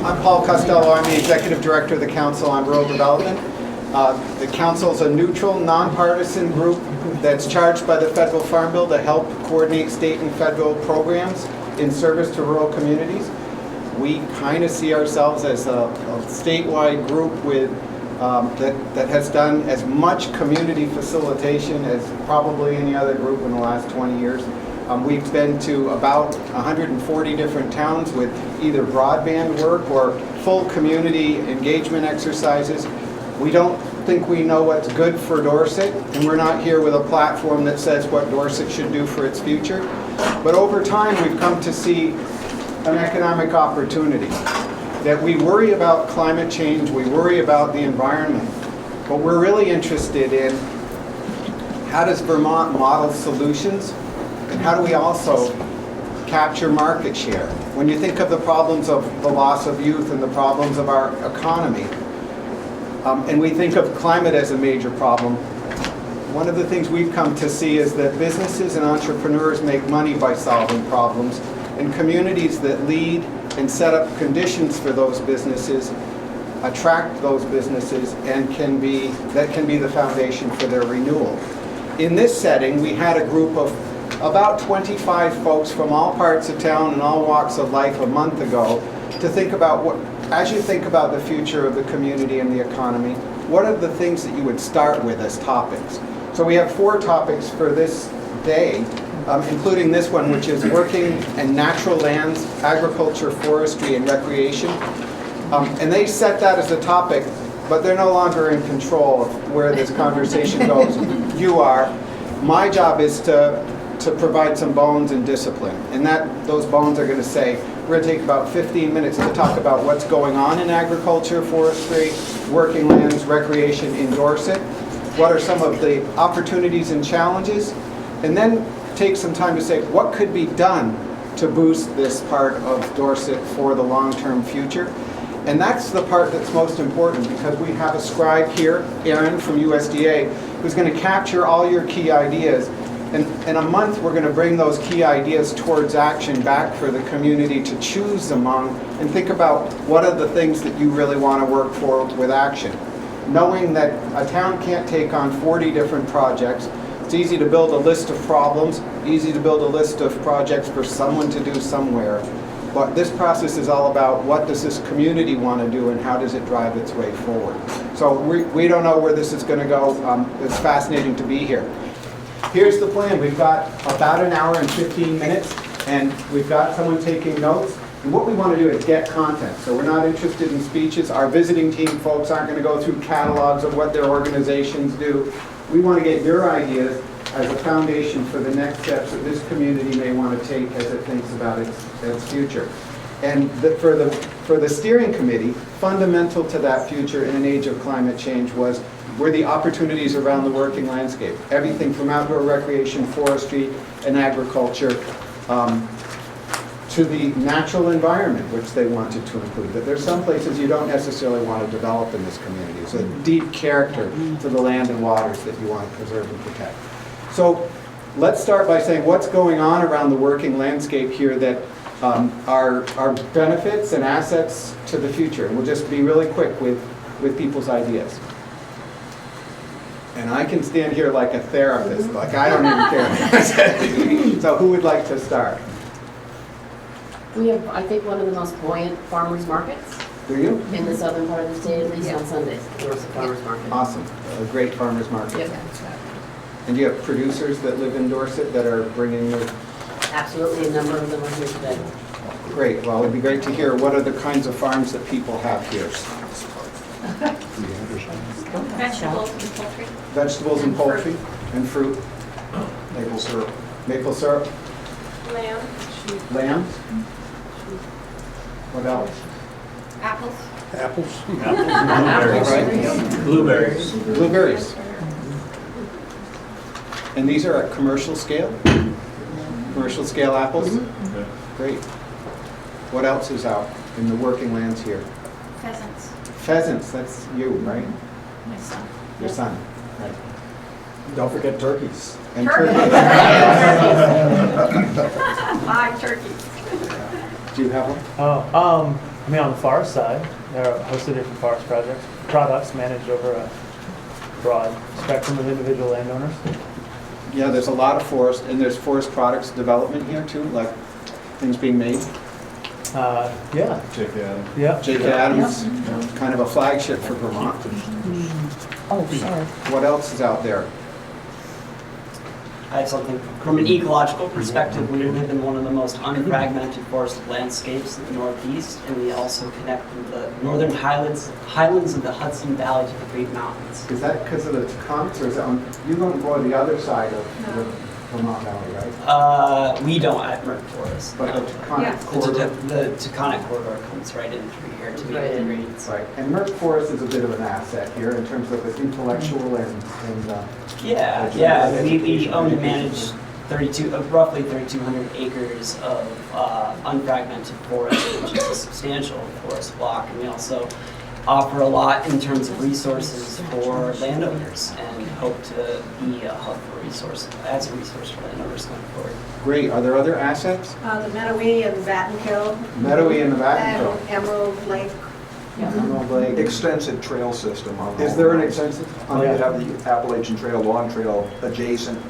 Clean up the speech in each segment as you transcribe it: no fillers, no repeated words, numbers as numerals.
I'm Paul Costello. I'm the Executive Director of the Council on Rural Development. The Council is a neutral, nonpartisan group that's charged by the Federal Farm Bill to help coordinate state and federal programs in service to rural communities. We kind of see ourselves as a statewide group with that has done as much community facilitation as probably any other group in the last 20 years. We've been to about 140 different towns with either broadband work or full community engagement exercises. We don't think we know what's good for Dorset, and we're not here with a platform that says what Dorset should do for its future. But over time, we've come to see an economic opportunity. That we worry about climate change, we worry about the environment, but we're really interested in how does Vermont model solutions, and how do we also capture market share? When you think of the problems of the loss of youth and the problems of our economy, and we think of climate as a major problem, one of the things we've come to see is that businesses and entrepreneurs make money by solving problems, and communities that lead and set up conditions for those businesses attract those businesses and that can be the foundation for their renewal. In this setting, we had a group of about 25 folks from all parts of town and all walks of life a month ago to think about as you think about the future of the community and the economy, what are the things that you would start with as topics? So we have 4 topics for this day, including this one, which is working in natural lands, agriculture, forestry, and recreation. And they set that as a topic, but they're no longer in control of where this conversation goes. You are. My job is to provide some bones and discipline. And those bones are going to say, we're going to take about 15 minutes to talk about what's going on in agriculture, forestry, working lands, recreation in Dorset. What are some of the opportunities and challenges? And then take some time to say, what could be done to boost this part of Dorset for the long-term future? And that's the part that's most important, because we have a scribe here, Aaron from USDA, who's going to capture all your key ideas. And in a month, we're going to bring those key ideas towards action back for the community to choose among and think about what are the things that you really want to work for with action. Knowing that a town can't take on 40 different projects, it's easy to build a list of problems, easy to build a list of projects for someone to do somewhere. But this process is all about what does this community want to do and how does it drive its way forward. So we don't know where this is going to go. It's fascinating to be here. Here's the plan. We've got about an hour and 15 minutes, and we've got someone taking notes. And what we want to do is get content. So we're not interested in speeches. Our visiting team folks aren't going to go through catalogs of what their organizations do. We want to get your ideas as a foundation for the next steps that this community may want to take as it thinks about its future. And for the steering committee, fundamental to that future in an age of climate change were the opportunities around the working landscape. Everything from outdoor recreation, forestry, and agriculture, to the natural environment, which they wanted to include. That there's some places you don't necessarily want to develop in this community. There's a deep character to the land and waters that you want to preserve and protect. So let's start by saying what's going on around the working landscape here that are benefits and assets to the future. And we'll just be really quick with people's ideas. And I can stand here like a therapist, like I don't even care. So who would like to start? We have, I think, one of the most buoyant farmers markets. Do you? In the southern part of the state, at least on Sundays. There's a farmers market. Awesome. A great farmers market. Yep. And do you have producers that live in Dorset that are bringing their... Absolutely, a number of them are here today. Great. Well, it'd be great to hear what are the kinds of farms that people have here. Vegetables and poultry. Vegetables and poultry and fruit. Maple syrup. Maple syrup. Lamb. Lamb. What else? Apples. Apples. Right. Blueberries. Blueberries. And these are at commercial scale? Commercial scale apples? Great. What else is out in the working lands here? Pheasants. Pheasants, that's you, right? My son. Your son, right. Don't forget turkeys. And Turkeys. turkeys. 5 turkeys. Do you have one? Oh, I mean, on the forest side, there are a host of different forest products managed over a broad spectrum of individual landowners. Yeah, there's a lot of forest, and there's forest products development here too, like things being made. Yeah, J.K. Adams. yeah. J.K. Adams, kind of a flagship for Vermont. Oh, sorry. What else is out there? I have something from an ecological perspective. We live in one of the most unfragmented forested landscapes in the Northeast, and we also connect with the northern highlands of the Hudson Valley to the Great Mountains. Is that because of the Taconics, or is that on, you don't go to the other side of the Vermont Valley, right? We don't at Merck Forest. But the Taconic Yes. corridor. The Taconic corridor comes right in through here to Right in. the Great. Right, and Merck Forest is a bit of an asset here in terms of its intellectual and Yeah. We own and manage roughly 3,200 acres of unfragmented forest, which is a substantial forest block. And we also offer a lot in terms of resources for landowners and hope to be a hub for as a resource for landowners going forward. great. Are there other assets? The Meadowy and Vattenkill. Meadowy and the And Vattenkill. Emerald Lake. Emerald Lake. Extensive trail system on the Is there an extensive? You have the Appalachian Trail, Long Trail adjacent.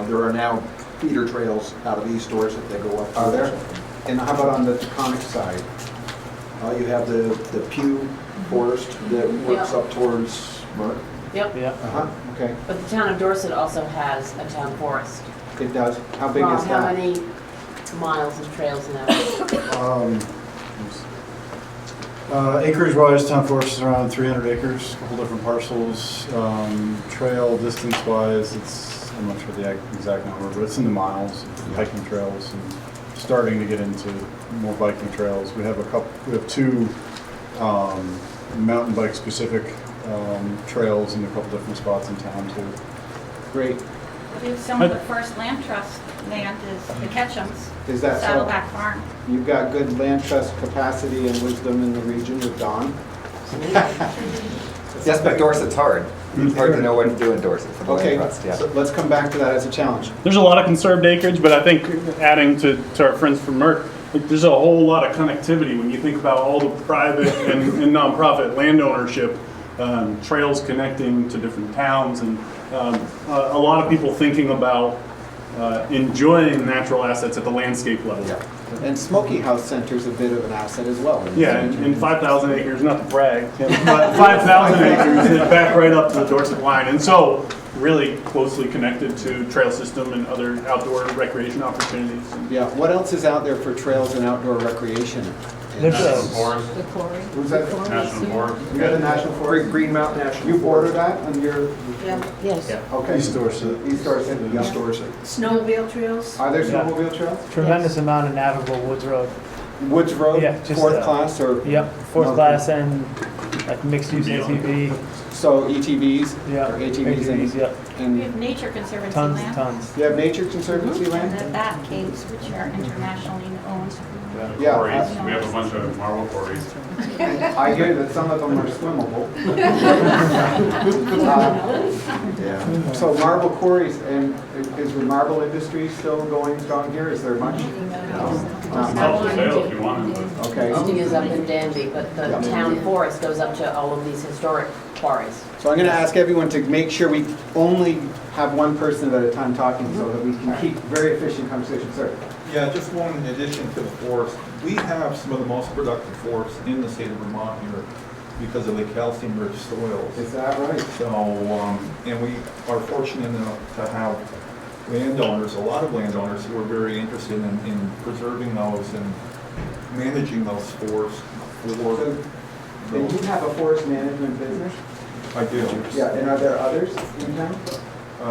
There are now feeder trails out of East Dorset that go up. Are there? And how about on the Taconic side? You have the Pew Forest that works Yeah. up towards Merck. Yep, Yeah. Uh-huh, okay, but the town of Dorset also has a town forest. it does. How big Ron, is how that? many miles of trails in that? Acreage wise, town forest is around 300 acres, a couple different parcels. Trail distance wise, I'm not sure the exact number, but it's in the miles of hiking trails and starting to get into more biking trails. We have two mountain bike specific trails in a couple different spots in town too. Great. Some of the first land trust land is the Ketchums, Is that so? Saddleback Farm. You've got good land trust capacity and wisdom in the region with Don. Yes, but Dorset's hard. It's hard to know what to do in Dorset for the Okay, land trust, yeah. so let's come back to that as a challenge. There's a lot of conserved acreage, but I think adding to our friends from Merck, like, there's a whole lot of connectivity when you think about all the private and nonprofit land ownership, trails connecting to different towns, and a lot of people thinking about enjoying natural assets at the landscape level. And Smoky House Center's a bit of an asset as well. Yeah, and 5,000 acres, not to brag, but 5,000 acres is back right up to the Dorset line. And so really closely connected to trail system and other outdoor recreation opportunities. Yeah, what else is out there for trails and outdoor recreation? There's Forest, Who's that? National Forest. You got the National Forest? Green Mountain National. You border that on your, Yes. okay. East Dorset. East Dorset, yeah. East Dorset. Snowmobile trails. Are there Yeah. snowmobile trails? Tremendous amount of navigable woods road. Woods Road, Yeah, just, fourth class or? Yep, fourth Okay. class and like mixed use ATV. So ETVs? Yeah. Or ATVs and- yep. We And have Nature Conservancy Tons and land. tons. you have Nature Conservancy And land? the bat caves, which are internationally owned. Yeah. Quarries, we have a bunch of marble quarries. I hear that some of them are swimmable. Yeah. So marble quarries, and is the marble industry still going strong here? Is there much? Not It's up much. for sale if you want it, but Okay. Sting is up in Danby, but the Yeah. town forest goes up to all of these historic quarries. So I'm going to ask everyone to make sure we only have one person at a time talking so that we can keep very efficient conversation. Sir? Yeah, just one in addition to the forest. We have some of the most productive forests in the state of Vermont here because of the calcium-rich soils. Is that right? So, and we are fortunate enough to have landowners, a lot of landowners who are very interested in preserving those and managing those forests for And you have a forest management business? I do. Yeah, and are there others in town?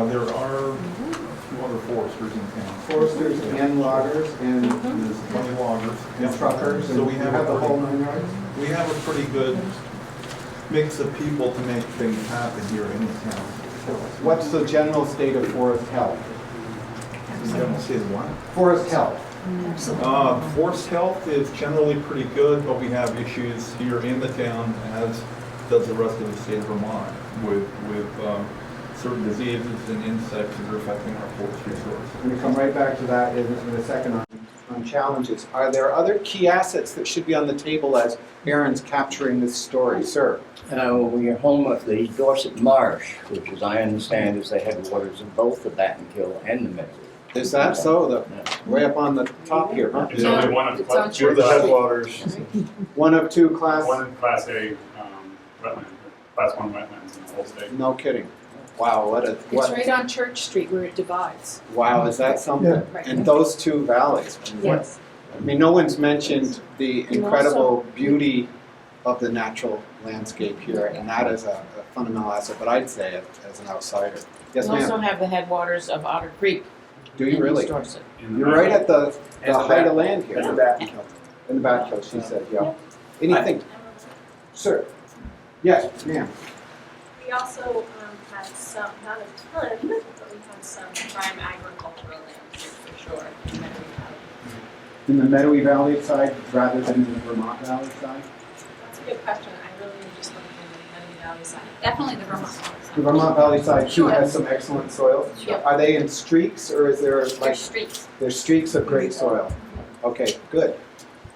There are a few other foresters in town. Foresters and loggers and There's 20 loggers. truckers? So we and have you a the whole pretty- nine yards? We have a pretty good mix of people to make things happen here in town. What's the general state of forest health? You don't say what? Forest health. Forest health is generally pretty good, but we have issues here in the town, as does the rest of the state of Vermont, with certain diseases and insects that are affecting our forest resources. I'm going to come right back to that in a second on on challenges. Are there other key assets that should be on the table as Aaron's capturing this story? Sir? We are home of the Dorset Marsh, which as I understand is the headwaters of both the Battenkill and the Meadow. Is that so? The, way up on the top here, huh? It's only one of, It's on Two of the headwaters. One of two class? one Class A wetland, Class 1 wetlands in the whole state. No kidding. Wow, what a, It's what, right on Church Street where it divides. wow, is that something? Right. And those two valleys. Yes. I mean, no one's mentioned the And incredible also- beauty of the natural landscape here, and that is a fundamental asset, but I'd say it as an outsider. Yes, We also ma'am? have the headwaters of Otter Creek. Do you in really? East Dorset. You're right at the height of land here. In the Battenkill. In the Battenkill, she said, yeah. Anything? Sir? Yes, ma'am. We also had some, not a ton, but we had some prime agricultural land here for sure. In the Meadowy Valley side rather than in the Vermont Valley side? That's a good question. I really am just looking at the Meadowy Valley side. Definitely the Vermont side. The Vermont Valley side too Sure. has some excellent soil. Sure. Are they in streaks or is there They're like, streets. there's streaks of great soil? Okay, good.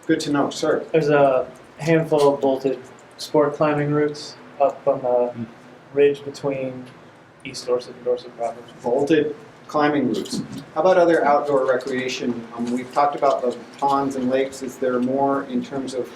Good to know, sir. There's a handful of bolted sport climbing routes up on the ridge between East Dorset and Dorset proper. Vaulted climbing routes. How about other outdoor recreation? We've talked about the ponds and lakes. Is there more in terms of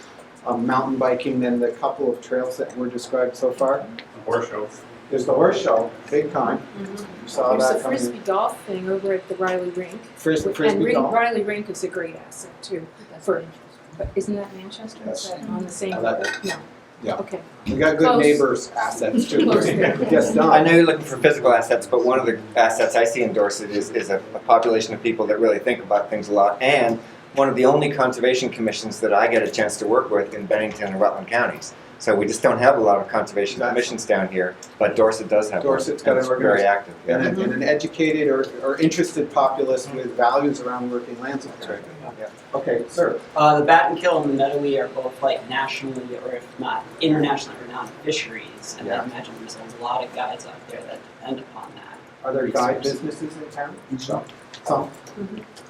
mountain biking than the couple of trails that were described so far? The horse show. There's the horse show, big time. You saw There's that the coming frisbee in. golf thing over at the Riley Rink. Frisbee And golf. Riley Rink is a great asset too. But isn't that Manchester? Is that on the same Oh, level? that- No. yeah. Okay. We got good Close. neighbors assets too. Close there. Yes, I Don. know you're looking for physical assets, but one of the assets I see in Dorset is a population of people that really think about things a lot, and one of the only conservation commissions that I get a chance to work with in Bennington and Rutland counties. So we just don't have a lot of conservation commissions down here, but Dorset does have one. Dorset's got and an it's very organization. active. Yeah. And an educated or interested populace with values around working lands. That's right. Yeah. Okay, sir. The Battenkill and the Meadowy are both like nationally, or if not internationally renowned fisheries, and Yeah. I imagine there's a lot of guides out there that depend upon that. Are there guide businesses in town? Some.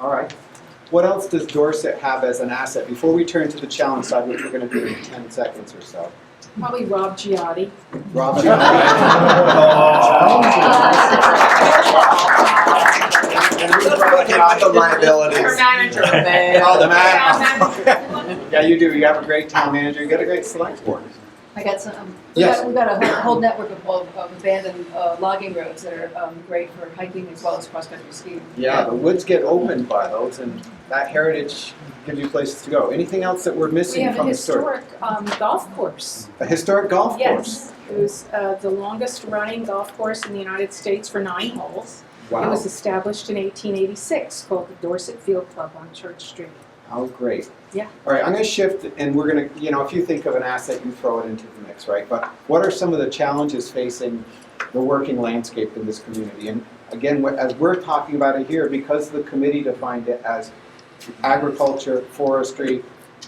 All right. What else does Dorset have as an asset? Before we turn to the challenge side, which we're going to do in 10 seconds or so. Probably Rob Giotti. Rob The liabilities. Her manager, Oh, the man. Yeah, you do. You have a great town manager. You got a great select board. I got some, Yes. we've got a whole network of abandoned logging roads that are great for hiking as well as cross-country skiing. Yeah, the woods get opened by those, and that heritage gives you places to go. Anything else that we're We missing have a from the story? historic golf course. A historic golf course? Yes, it was the longest running golf course in the United States for 9 holes. It Wow. was established in 1886, called the Dorset Field Club on Church Street. How great. Yeah. All right, I'm going to shift, and we're going to, if you think of an asset, you throw it into the mix, right? But what are some of the challenges facing the working landscape in this community? And again, as we're talking about it here, because the committee defined it as agriculture, forestry,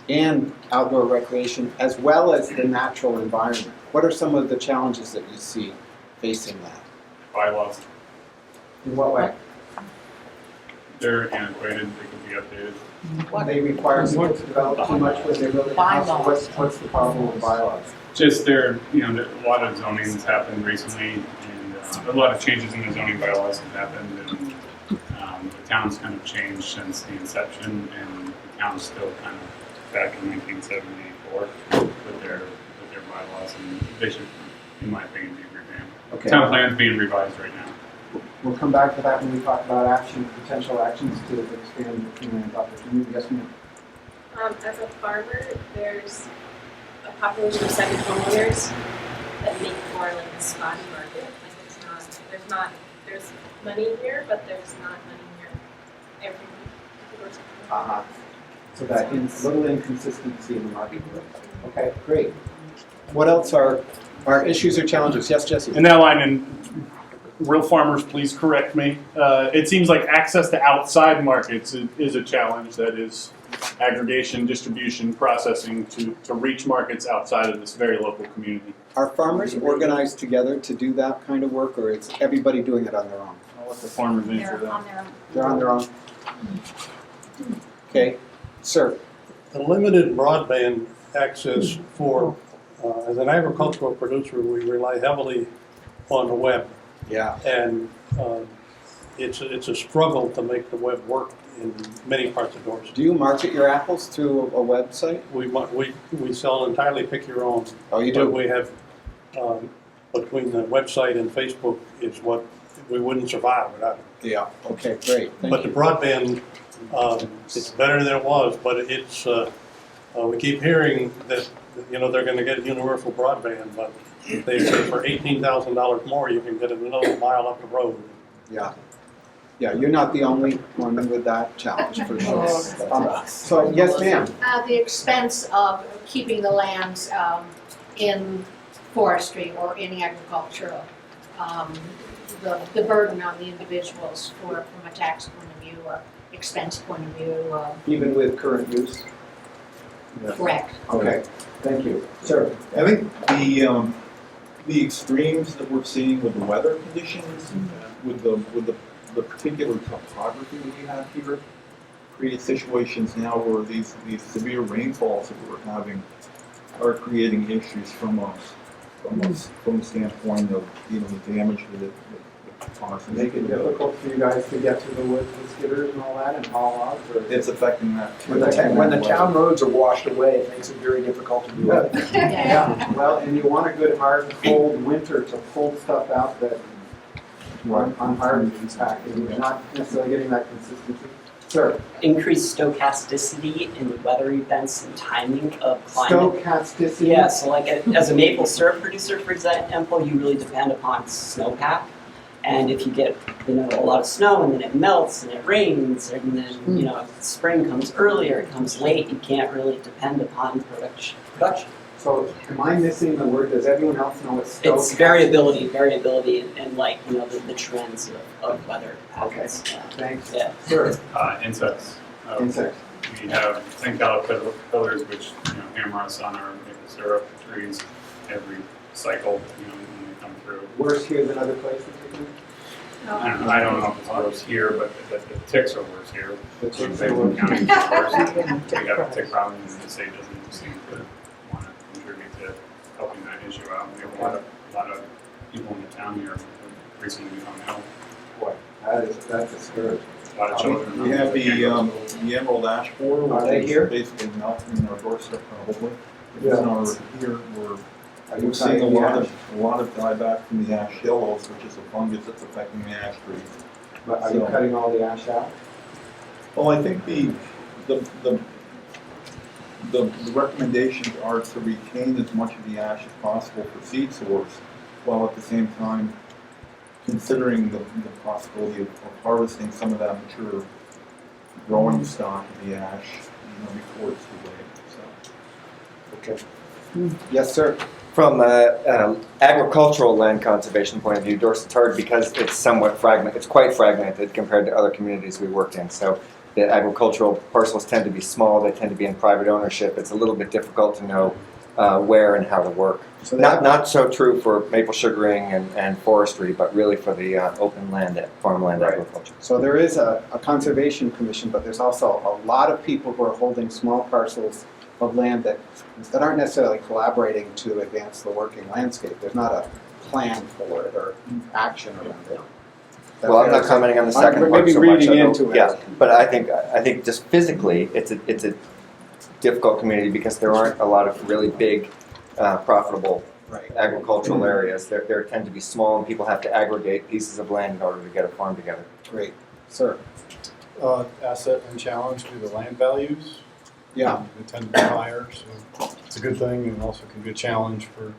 and outdoor recreation, as well as the natural environment, what are some of the challenges that you see facing that? Bylaws. In what way? They're antiquated, they could be updated. They require people to develop too much when they're building a house. Bylaws. What's the problem with bylaws? Just there, a lot of zoning has happened recently, and a lot of changes in the zoning bylaws have happened, and the town's kind of changed since the inception, and the town's still kind of back in 1974 with their bylaws, and they should, in my opinion, be revamped. Okay. Town plan's being revised right now. We'll come back to that when we talk about potential actions to expand the land opportunity. Yes, ma'am. As a farmer, there's a population of 7 homeowners that make for like a spotty market. Like there's money here, but there's not money here every week. Uh-huh. So that little inconsistency in the marketplace. Okay, great. What else are issues or challenges? Yes, Jesse. In that line, and real farmers, please correct me. It seems like access to outside markets is a challenge. That is aggregation, distribution, processing to reach markets outside of this very local community. Are farmers organized together to do that kind of work, or is everybody doing it on their own? I'll let the farmers answer They're that. on their own. They're on their own. Okay, sir. The limited broadband access for, as an agricultural producer, we rely heavily on the web. Yeah. And it's a struggle to make the web work in many parts of Dorset. Do you market your apples through a website? We sell entirely pick your own. Oh, you do? But we have, between the website and Facebook is what, we wouldn't survive without it. Yeah, okay, great. But the broadband, it's better than it was, but it's, we keep hearing that, you know, they're gonna get universal broadband, but they say for $18,000 more, you can get it another mile up the road. Yeah. Yeah, you're not the only one with that challenge, for sure. So, yes, ma'am. The expense of keeping the lands in forestry or in agricultural, the burden on the individuals from a tax point of view or expense point of view. Even with current use? Correct. Okay, thank you. Sir? I think the extremes that we're seeing with the weather conditions, with the particular topography that we have here, create situations now where these severe rainfalls that we're having are creating issues from the standpoint of, you know, the damage that it causes. Make it difficult for you guys to get to the woods with skidders and all that and haul logs? Or? It's affecting that too. When the town roads are washed away, it makes it very difficult to do it. Yeah, well, and you want a good hard, cold winter to pull stuff out that on hard packing. You're not necessarily getting that consistency. Sir? Increased stochasticity in the weather events and timing of climate. Stochasticity? Yeah, so like as a maple syrup producer, for example, you really depend upon snowpack. And if you get, you know, a lot of snow and then it melts and it rains and then, you know, if spring comes earlier, it comes late, you can't really depend upon production. So am I missing the word? Does everyone else know what stochasticity? It's variability and like, you know, the trends of weather patterns. Okay, thanks. Yeah. Sure. Insects. Insects. We have 10 caterpillars which, you know, hammer us on our maple syrup trees every cycle, you know, when they come through. Worse here than other places, you think? I don't know if it's worse here, but the ticks are worse here. The ticks are worse. We have a tick problem, and the state doesn't seem to want to contribute to helping that issue out. We have a lot of people in the town here who recently become ill. Boy, that's a scourge. A lot of children. We have the emerald ash borer, Are they which here? is basically melting in our doorstep probably. Yeah. It's not here, we're seeing a lot of dieback from the ash hills, which is a fungus that's affecting the ash trees. But are you cutting all the ash out? Well, I think the recommendations are to retain as much of the ash as possible for seed source, while at the same time considering the possibility of harvesting some of that mature growing stock of the ash, you know, before it's too late. So. Okay. Yes, sir. From an agricultural land conservation point of view, Dorset's hard because it's somewhat fragmented. It's quite fragmented compared to other communities we worked in. So the agricultural parcels tend to be small. They tend to be in private ownership. It's a little bit difficult to know where and how to work. So not so true for maple sugaring and forestry, but really for the open land, farmland agriculture. So there is a conservation commission, but there's also a lot of people who are holding small parcels of land that aren't necessarily collaborating to advance the working landscape. There's not a plan for it or action around it. Well, I'm not commenting on the second part so much. Maybe reading into it. Yeah, but I think just physically, it's a difficult community because there aren't a lot of really big, profitable agricultural areas. There tend to be small, and people have to aggregate pieces of land in order to get a farm together. Great, sir. Asset and challenge to the land values. Yeah. They tend to be higher, so it's a good thing and also can be a challenge for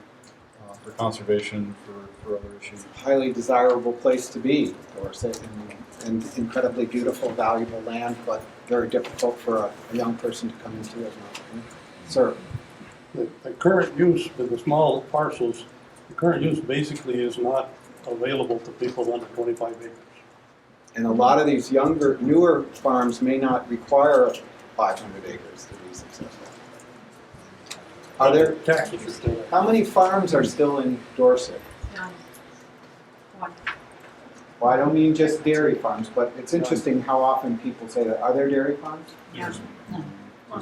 conservation, for other issues. Highly desirable place to be, Dorset, and incredibly beautiful, valuable land, but very difficult for a young person to come into as an opportunity. Sir. The current use with the small parcels, the current use basically is not available to people under 25 acres. And a lot of these younger, newer farms may not require 500 acres to be successful. Are there taxes are still there? How many farms are still in Dorset? One. Well, I don't mean just dairy farms, but it's interesting how often people say that. Are there dairy farms? There's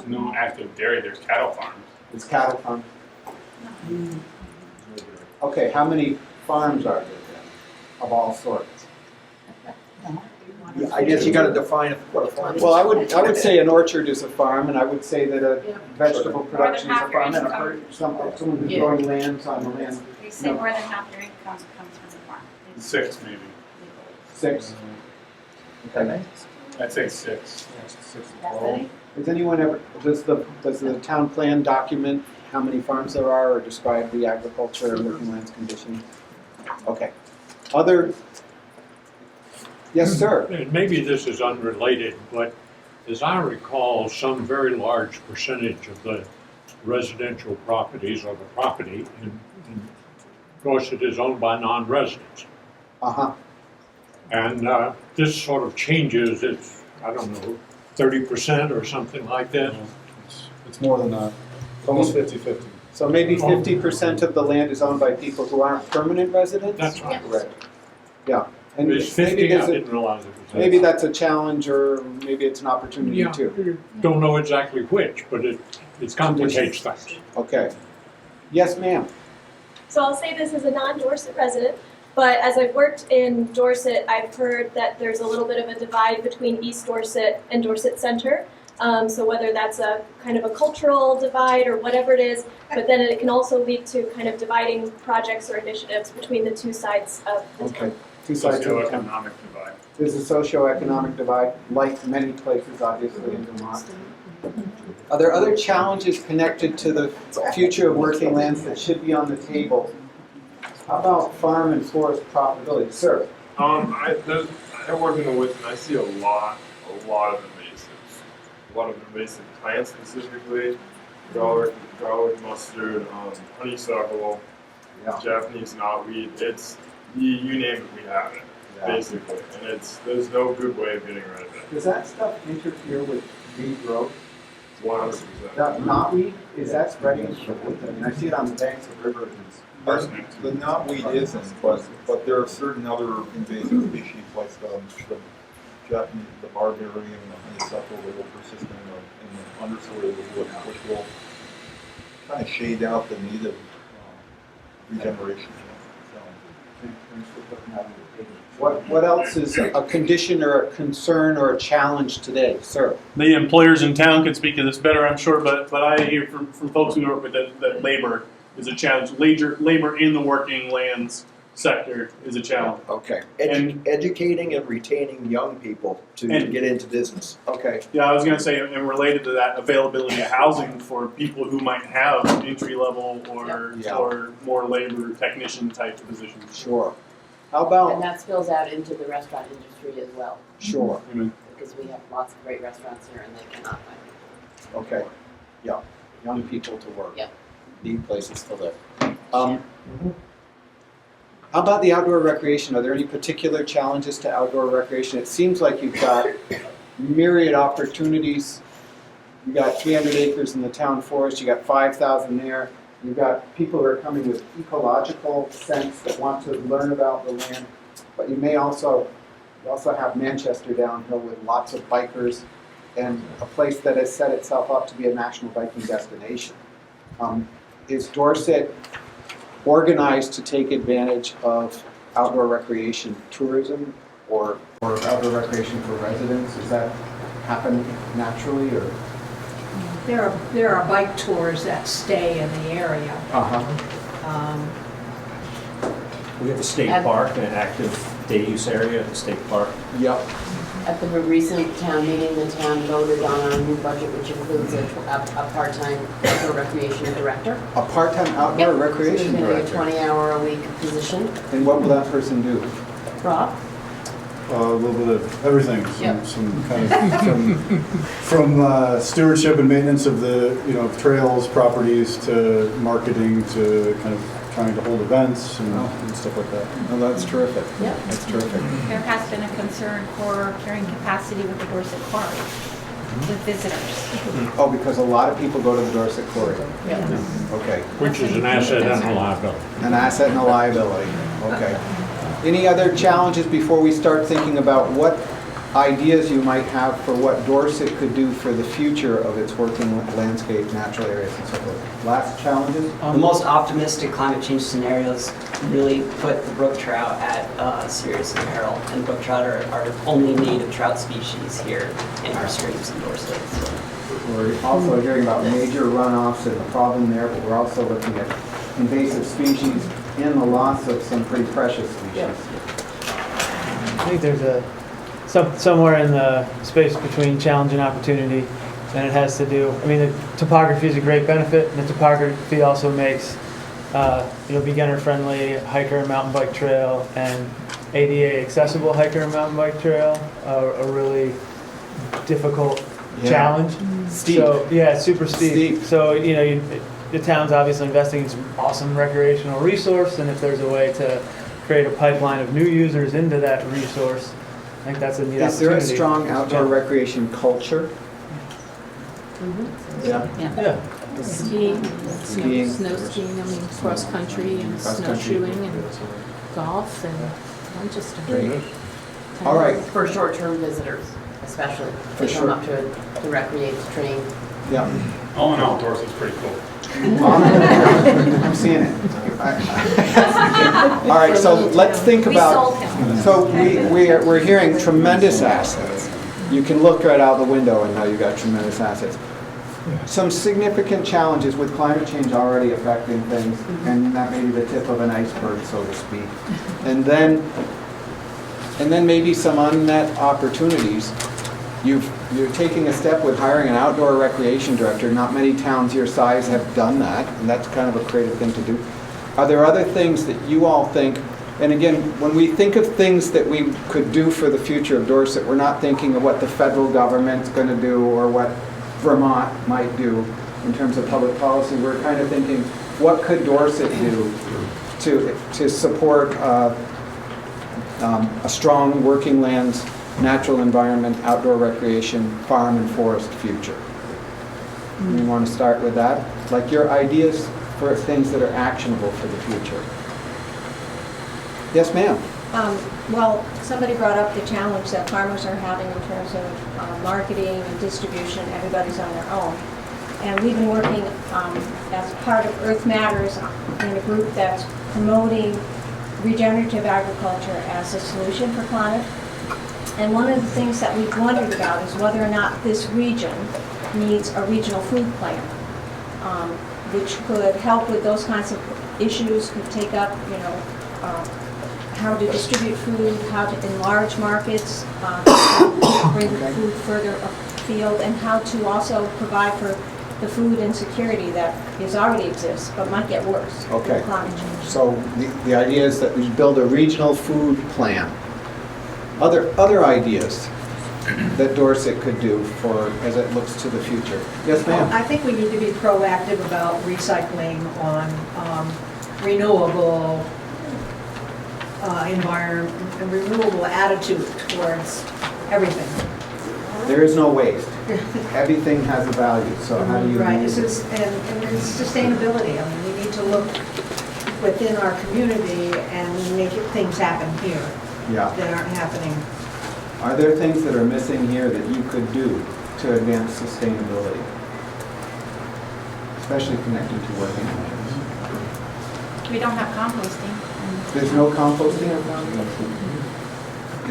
no active dairy, there's cattle farms. It's cattle farms. Okay, how many farms are there then, of all sorts? I guess you gotta define what a farm is. Well, I would say an orchard is a farm, and I would say that a vegetable production is a farm, and someone who's growing lambs on the land. They say more than half your income comes from the farm. 6 maybe. 6? Okay. I'd say 6. Does anyone ever, does the town plan document how many farms there are or describe the agriculture and working lands conditions? Okay. Other, yes, sir. And maybe this is unrelated, but as I recall, some very large percentage of the residential properties or the property in Dorset is owned by non-residents. Uh-huh. And this sort of changes, it's, I don't know, 30% or something like that. It's more than that. It's almost 50-50. So maybe 50% of the land is owned by people who aren't permanent residents? That's right. Correct. Yeah. And It's 50, I didn't realize it was that. maybe that's a challenge, or maybe it's an opportunity Yeah. too. Don't know exactly which, but it complicates things. Okay. Yes, ma'am. So I'll say this as a non-Dorset resident, but as I've worked in Dorset, I've heard that there's a little bit of a divide between East Dorset and Dorset Center. So whether that's a kind of a cultural divide or whatever it is, but then it can also lead to kind of dividing projects or initiatives between the two sides of the town. Okay. Two sides of the town. Socioeconomic divide. There's a socioeconomic divide, like many places, obviously, in Vermont. Are there other challenges connected to the future of working lands that should be on the table? How about farm and forest profitability? Sir? I work in the woods and I see a lot of invasives. A lot of invasive plants specifically. Garlic mustard, honeysuckle, Japanese knotweed. It's you name it, we have it, basically. And there's no good way of getting rid of it. Does that stuff interfere with weed growth? 100%. That knotweed, is that spreading? I mean, I see it on the banks of rivers. The knotweed isn't, but there are certain other invasive species like the Japanese, the barberry and the honeysuckle that will persist in the understory of the wood, which will kind of shade out the need of regeneration. What else is a condition or a concern or a challenge today, sir? The employers in town can speak to this better, I'm sure, but I hear from folks who work with that labor is a challenge. Labor in the working lands sector is a challenge. Okay. Educating and retaining young people to get into business. Okay. Yeah, I was going to say, and related to that, availability of housing for people who might have entry level or more labor technician type positions. Sure. How about? And that spills out into the restaurant industry as well. Sure. Because we have lots of great restaurants here and they cannot find people. Okay. Yeah. Young people to work. Yep. Need places to live. How about the outdoor recreation? Are there any particular challenges to outdoor recreation? It seems like you've got myriad opportunities. You've got 300 acres in the town forest. You've got 5,000 there. You've got people who are coming with ecological sense that want to learn about the land. But you also have Manchester downhill with lots of bikers and a place that has set itself up to be a national biking destination. Is Dorset organized to take advantage of outdoor recreation tourism or outdoor recreation for residents? Does that happen naturally, or? There are bike tours that stay in the area. We have a state park, an active day use area at the state park. Yep. At the recent town meeting, the town voted on our new budget, which includes a part-time outdoor recreation director. A part-time outdoor recreation So director? it's going to be a 20-hour-a-week position. And what will that person do? Rob? A little bit of everything, Yep. some kind of from stewardship and maintenance of the trails, properties, to marketing, to kind of trying to hold events and stuff like that. Oh, that's terrific. Yeah, that's terrific. There has been a concern for carrying capacity with the Dorset Quarry, with visitors. Oh, because a lot of people go to the Dorset Quarry. Yeah. Okay. Which is an asset and a liability. An asset and a liability. Okay. Any other challenges before we start thinking about what ideas you might have for what Dorset could do for the future of its working landscape, natural areas, and so forth? Last challenges? The most optimistic climate change scenarios really put the brook trout at serious peril, and brook trout are our only native trout species here in our streams in Dorset. So. We're also hearing about major runoffs and the problem there, but we're also looking at invasive species and the loss of some pretty precious species. I think there's somewhere in the space between challenge and opportunity, and it has to do, I mean, the topography is a great benefit, and the topography also makes beginner-friendly hiker and mountain bike trail and ADA accessible hiker and mountain bike trail a really difficult challenge. Steep. So, yeah, it's super steep. So, the town's obviously investing in some awesome recreational resource, and if there's a way to create a pipeline of new users into that resource, I think that's a neat opportunity. Is there a strong outdoor recreation culture? Yeah. Skiing, Skiing. snow skiing, I mean, cross country and snowshoeing and golf and a bunch of stuff. Great. All right. For short-term visitors, especially. For They sure. come up to recreate, to train. Yeah. All in all, Dorset's pretty cool. I'm seeing it. All right, so let's think about, so we're hearing tremendous assets. You can look right out the window and know you've got tremendous assets. Some significant challenges with climate change already affecting things, and that may be the tip of an iceberg, so to speak. And then maybe some unmet opportunities. You're taking a step with hiring an outdoor recreation director. Not many towns your size have done that, and that's kind of a creative thing to do. Are there other things that you all think, and again, when we think of things that we could do for the future of Dorset, we're not thinking of what the federal government's going to do or what Vermont might do in terms of public policy. We're kind of thinking, what could Dorset do to support a strong working lands, natural environment, outdoor recreation, farm and forest future? You want to start with that? Like your ideas for things that are actionable for the future. Yes, ma'am. Well, somebody brought up the challenge that farmers are having in terms of marketing and distribution. Everybody's on their own. And we've been working as part of Earth Matters in a group that's promoting regenerative agriculture as a solution for climate. And one of the things that we've wondered about is whether or not this region needs a regional food plan, which could help with those kinds of issues, could take up, how to distribute food, how to enlarge markets, bring the food further afield, and how to also provide for the food insecurity that already exists, but might get worse Okay. with climate change. So the idea is that we build a regional food plan. Other ideas that Dorset could do for as it looks to the future. Yes, ma'am. I think we need to be proactive about recycling on renewable environment and renewable attitude towards everything. There is no waste. Everything has a value, so how do you Right, use it? and it's sustainability. I mean, we need to look within our community and make things happen here Yeah. that aren't happening. Are there things that are missing here that you could do to advance sustainability? Especially connected to working lands. We don't have composting. There's no composting?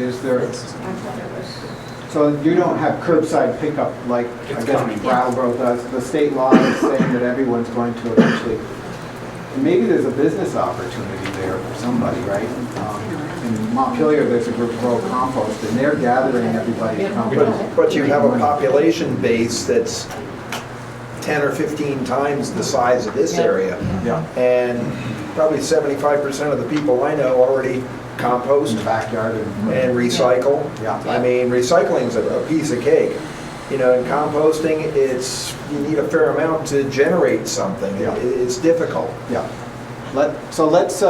Is there? So you don't have curbside pickup like, I guess, Brattleboro does. The state law is saying that everyone's going to eventually. And maybe there's a business opportunity there for somebody, right? In Montpelier, there's a group called Compost, and they're gathering everybody's compost. But you have a population base that's 10 or 15 times the size of this area. Yeah. And probably 75% of the people I know already compost. In the backyard. And recycle. Yeah. I mean, recycling's a piece of cake. You know, in composting, you need a fair amount to generate something. Yeah. It's difficult. Yeah. So let's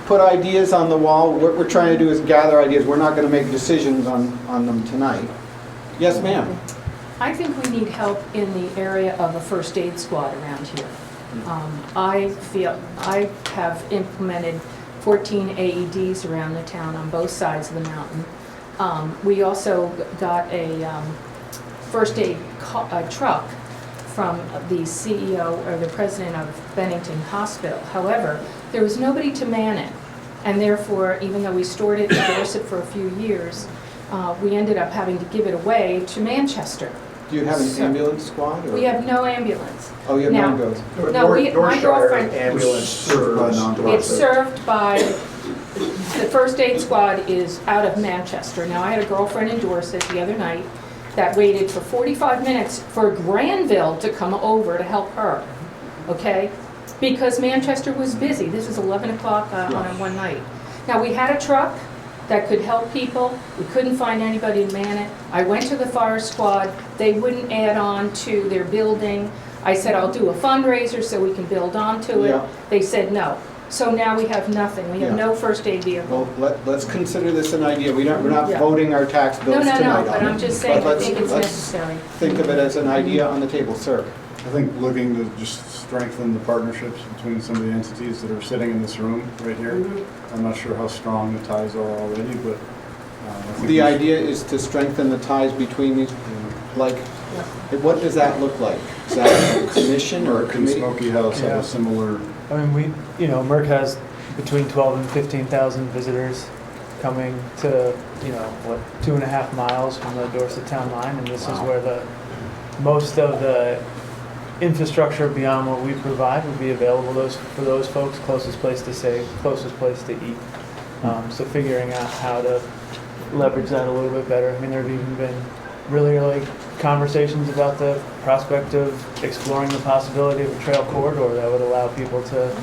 put ideas on the wall. What we're trying to do is gather ideas. We're not going to make decisions on them tonight. Yes, ma'am. I think we need help in the area of a first aid squad around here. I feel I have implemented 14 AEDs around the town on both sides of the mountain. We also got a first aid truck from the CEO or the president of Bennington Hospital. However, there was nobody to man it, and therefore, even though we stored it in Dorset for a few years, we ended up having to give it away to Manchester. Do you have an ambulance squad? Or? We have no ambulance. Oh, you have Now- no ambulance. No, my girlfriend, Ambulance served by it's non-Dorset. served by, the first aid squad is out of Manchester. Now, I had a girlfriend in Dorset the other night that waited for 45 minutes for Granville to come over to help her, okay? Because Manchester was busy. This was 11 o'clock on one night. Now, we had a truck that could help people. We couldn't find anybody to man it. I went to the fire squad. They wouldn't add on to their building. I said, I'll do a fundraiser so we can build onto it. Yeah. They said no. So now we have nothing. We have Yeah. no first aid vehicle. Well, let's consider this an idea. We're not Yeah. voting our tax bills No, tonight on but it. I'm just saying, But I think it's let's necessary. think of it as an idea on the table, sir. I think looking to just strengthen the partnerships between some of the entities that are sitting in this room right here. I'm not sure how strong the ties are already, but I think The we idea is to strengthen the ties between these, like, what does that look like? Is that a commission or a Merck and committee? Smoky House have Yeah. a similar. I mean, Merck has between 12 and 15,000 visitors coming to, 2.5 miles from the Dorset town line, and this is where most of the infrastructure beyond what we provide would be available for those folks, closest place to save, closest place to eat. So figuring out how to leverage that a little bit better. I mean, there have even been really early conversations about the prospect of exploring the possibility of a trail corridor that would allow people to,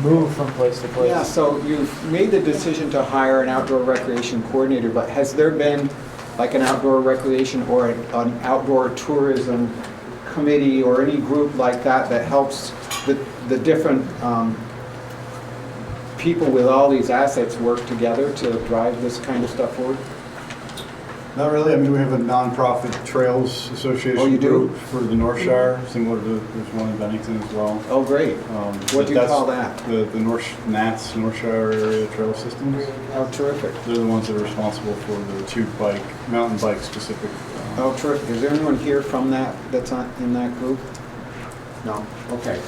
move from place to place. Yeah, so you've made the decision to hire an outdoor recreation coordinator, but has there been like an outdoor recreation or an outdoor tourism committee or any group like that that helps the different people with all these assets work together to drive this kind of stuff forward? Not really. I mean, we have a nonprofit trails association Oh, you do? group for the North Shire, similar to, there's one in Bennington as well. Oh, great. What do you That's call that? The NATS, North Shire Area Trail Systems. Oh, terrific. They're the ones that are responsible for the mountain bike specific. Oh, terrific. Is there anyone here from that's in that group? No? Okay.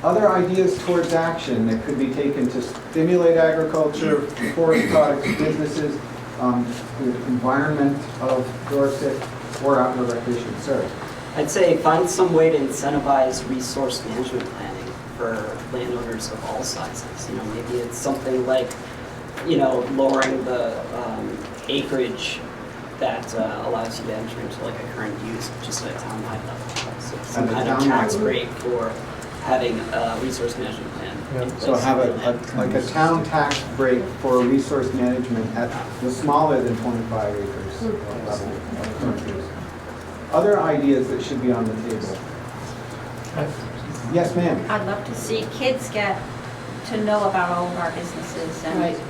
Other ideas towards action that could be taken to stimulate agriculture, forest products, businesses, the environment of Dorset, or outdoor recreation. Sir? I'd say find some way to incentivize resource management planning for landowners of all sizes. Maybe it's something like, lowering the acreage that allows you to enter into like a current use, just at a town-wide level. So some kind of tax break for having a resource management plan. So have like a town tax break for resource management at the smaller than 25 acres level of current use. Other ideas that should be on the table? Yes, ma'am. I'd love to see kids get to know about all of our businesses and. Right.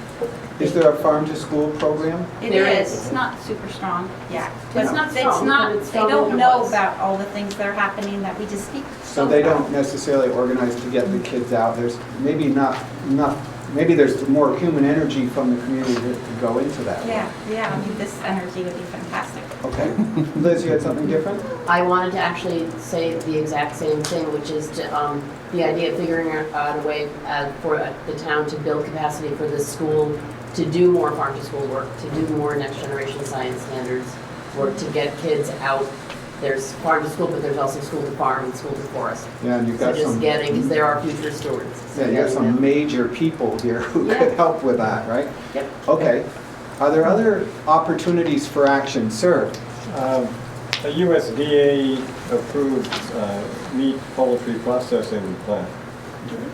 Is there a farm-to-school program? It is. It's not super strong yet. It's not strong, but it's They stronger don't than it know was. about all the things that are happening that we just speak. So they don't necessarily organize to get the kids out. There's maybe not enough, maybe there's more human energy from the community to go into that. Yeah, I mean, this energy would be fantastic. Okay. Liz, you had something different? I wanted to actually say the exact same thing, which is to, the idea of figuring out a way for the town to build capacity for the school to do more farm-to-school work, to do more next-generation science standards work, to get kids out. There's farm-to-school, but there's also school-to-farm and school-to-forest. Yeah, and you've got So just some. getting, because there are future stewards. Yeah, you got some major people here who could help with that, right? Yep. Okay. Are there other opportunities for action? Sir? A USDA approved meat poultry processing plant.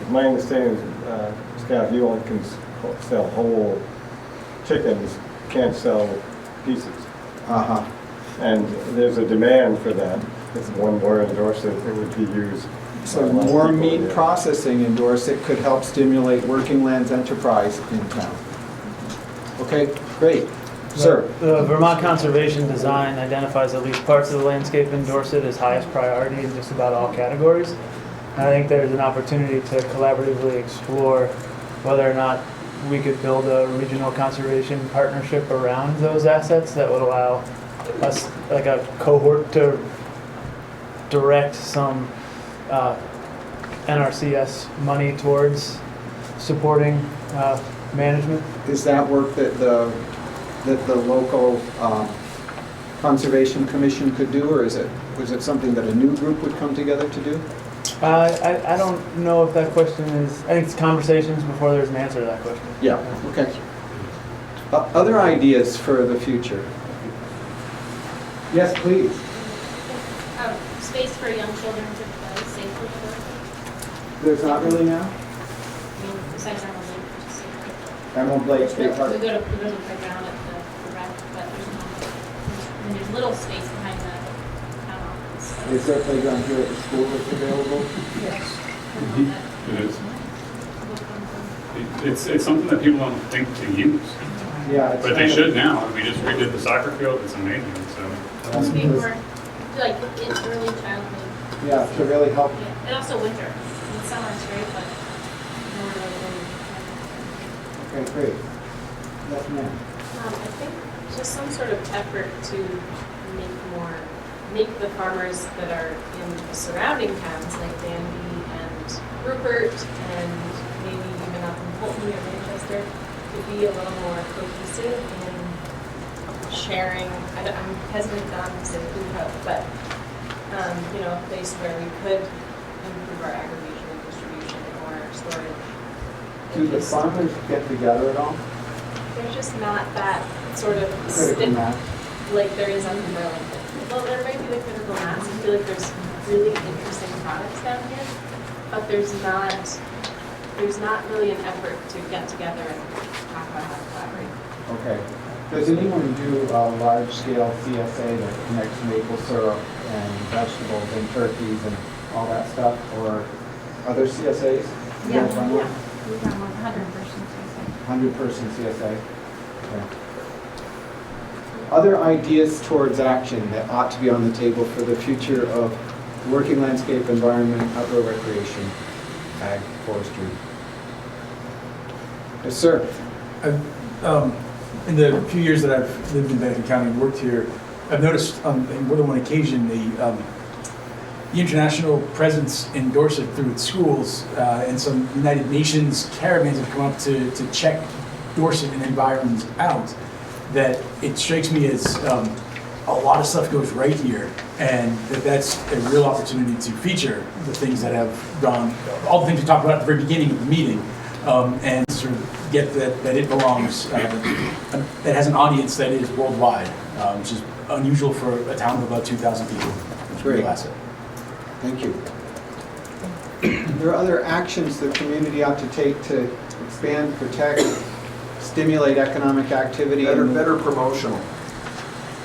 My understanding is, Scott, you only can sell whole chickens, can't sell pieces. Uh-huh. And there's a demand for that. If one were in Dorset, it would be used. So more meat processing in Dorset could help stimulate working lands enterprise in town. Okay, great. Sir? The Vermont Conservation Design identifies at least parts of the landscape in Dorset as highest priority in just about all categories. And I think there's an opportunity to collaboratively explore whether or not we could build a regional conservation partnership around those assets that would allow us, like a cohort, to direct some NRCS money towards supporting management. Is that work that the local Conservation Commission could do, or was it something that a new group would come together to do? I don't know if that question is, I think it's conversations before there's an answer to that question. Yeah, okay. Other ideas for the future? Yes, please. Space for young children to play safely. There's not really now? I mean, besides Emerald Lake, which is safe. Emerald Lake State Park? We go to the playground at the rec, but there's little space behind the town office. Is there a playground here at the school that's available? Yes. It is. It's something that people don't think to use. Yeah. But they should now. We just redid the soccer field. It's amazing. So. Maybe more, like in early childhood. Yeah, to really help. Yeah. And also winter. I mean, summer is great, but more Okay, great. Yes, ma'am. I think just some sort of effort to make the farmers that are in the surrounding towns like Danby and Rupert and maybe even up in Fulton or Manchester to be a little more cohesive in sharing. I'm hesitant to say food hub, but a place where we could improve our aggregation and distribution or storage. Do the farmers get together at all? There's just not that sort of Critical mass. like there is up in Burlington. Well, there might be the critical mass. I feel like there's really interesting products down here, but there's not really an effort to get together and talk about how to collaborate. Okay. Does anyone do a large-scale CSA that connects maple syrup and vegetables and turkeys and all that stuff, or other CSAs? Yeah, Yes, Ron? we got 100-person CSA. 100-person CSA. Okay. Other ideas towards action that ought to be on the table for the future of working landscape, environment, outdoor recreation, ag, forestry. Yes, sir. In the few years that I've lived in Benton County and worked here, I've noticed on more than one occasion the international presence in Dorset through its schools and some United Nations caravans have come up to check Dorset and environs out. That it strikes me as a lot of stuff goes right here, and that's a real opportunity to feature the things that have gone, all the things we talked about at the very beginning of the meeting, and sort of get that it belongs, that has an audience that is worldwide, which is unusual for a town of about 2,000 people. It's a real asset. Thank you. There are other actions the community ought to take to expand, protect, stimulate economic activity. Better promotional.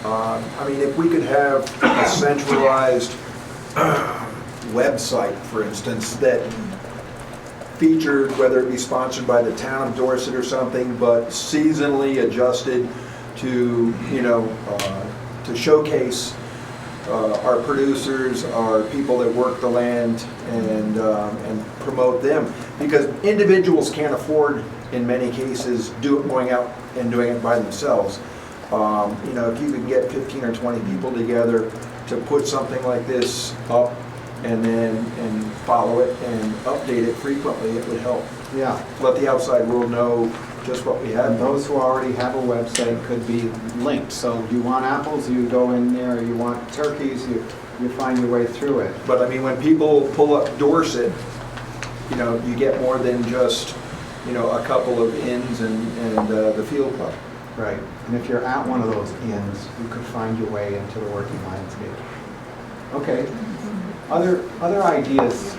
I mean, if we could have a centralized website, for instance, that featured, whether it be sponsored by the town of Dorset or something, but seasonally adjusted to, to showcase our producers, our people that work the land, and promote them. Because individuals can't afford, in many cases, going out and doing it by themselves. If you could get 15 or 20 people together to put something like this up and follow it and update it frequently, it would help. Yeah. Let the outside world know just what we have. And those who already have a website could be linked. So you want apples, you go in there. You want turkeys, you find your way through it. But I mean, when people pull up Dorset, you get more than just, a couple of inns and the field club. Right. And if you're at one of those inns, you could find your way into the working landscape. Okay. Other ideas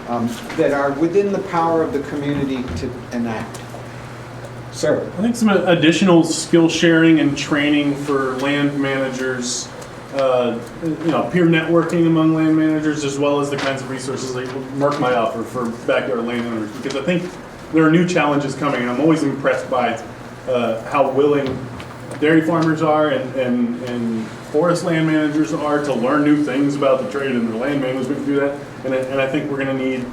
that are within the power of the community to enact. Sir. I think some additional skill sharing and training for land managers, peer networking among land managers, as well as the kinds of resources like Mark might offer for backyard landowners. Because I think there are new challenges coming, and I'm always impressed by how willing dairy farmers are and forest land managers are to learn new things about the trade and their land management and do that. And I think we're going to need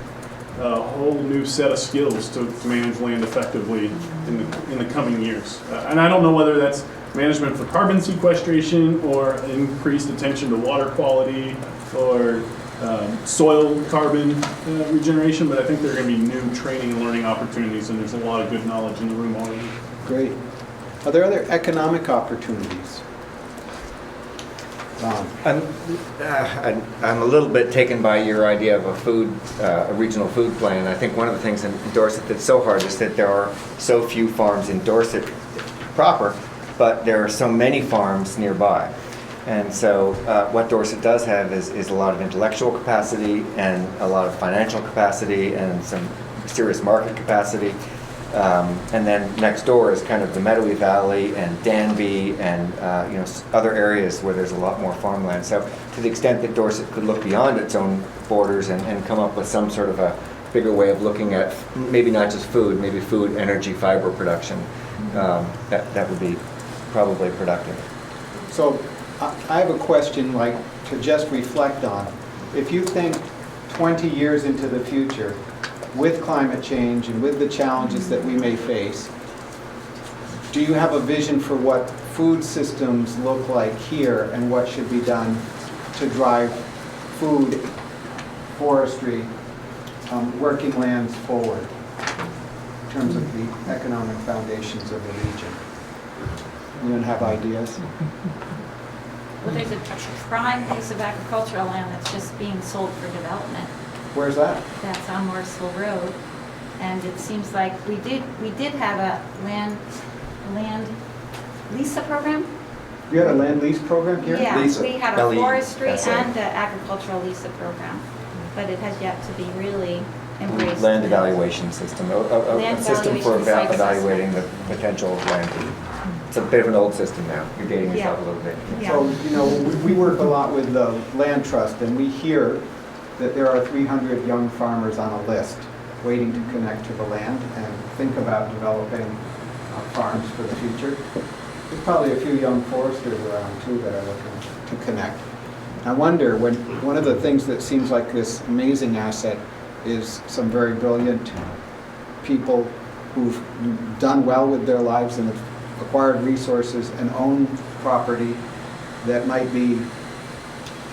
a whole new set of skills to manage land effectively in the coming years. And I don't know whether that's management for carbon sequestration or increased attention to water quality or soil carbon regeneration, but I think there are going to be new training and learning opportunities, and there's a lot of good knowledge in the room already. Great. Are there other economic opportunities? I'm a little bit taken by your idea of a regional food plan. I think one of the things in Dorset that's so hard is that there are so few farms in Dorset proper, but there are so many farms nearby. And so what Dorset does have is a lot of intellectual capacity and a lot of financial capacity and some serious market capacity. And then next door is kind of the Meadowy Valley and Danby and other areas where there's a lot more farmland. So to the extent that Dorset could look beyond its own borders and come up with some sort of a bigger way of looking at maybe not just food, maybe food, energy, fiber production, that would be probably productive. So I have a question like to just reflect on. If you think 20 years into the future, with climate change and with the challenges that we may face, do you have a vision for what food systems look like here and what should be done to drive food, forestry, working lands forward in terms of the economic foundations of the region? Anyone have ideas? Well, there's a prime piece of agricultural land that's just being sold for development. Where's that? That's on Morrisville Road. And it seems like we did have a land LISA program. You had a land lease program here? Yeah, LISA. we had a forestry LE. and an agricultural LISA program, but it has yet to be really embraced. Land evaluation system, a system for evaluating the potential of land. It's a bit of an old system now. You're dating yourself a little bit. So, we work a lot with the land trust, and we hear that there are 300 young farmers on a list waiting to connect to the land and think about developing farms for the future. There's probably a few young foresters around too that are looking to connect. I wonder, when one of the things that seems like this amazing asset is some very brilliant people who've done well with their lives and have acquired resources and own property that might be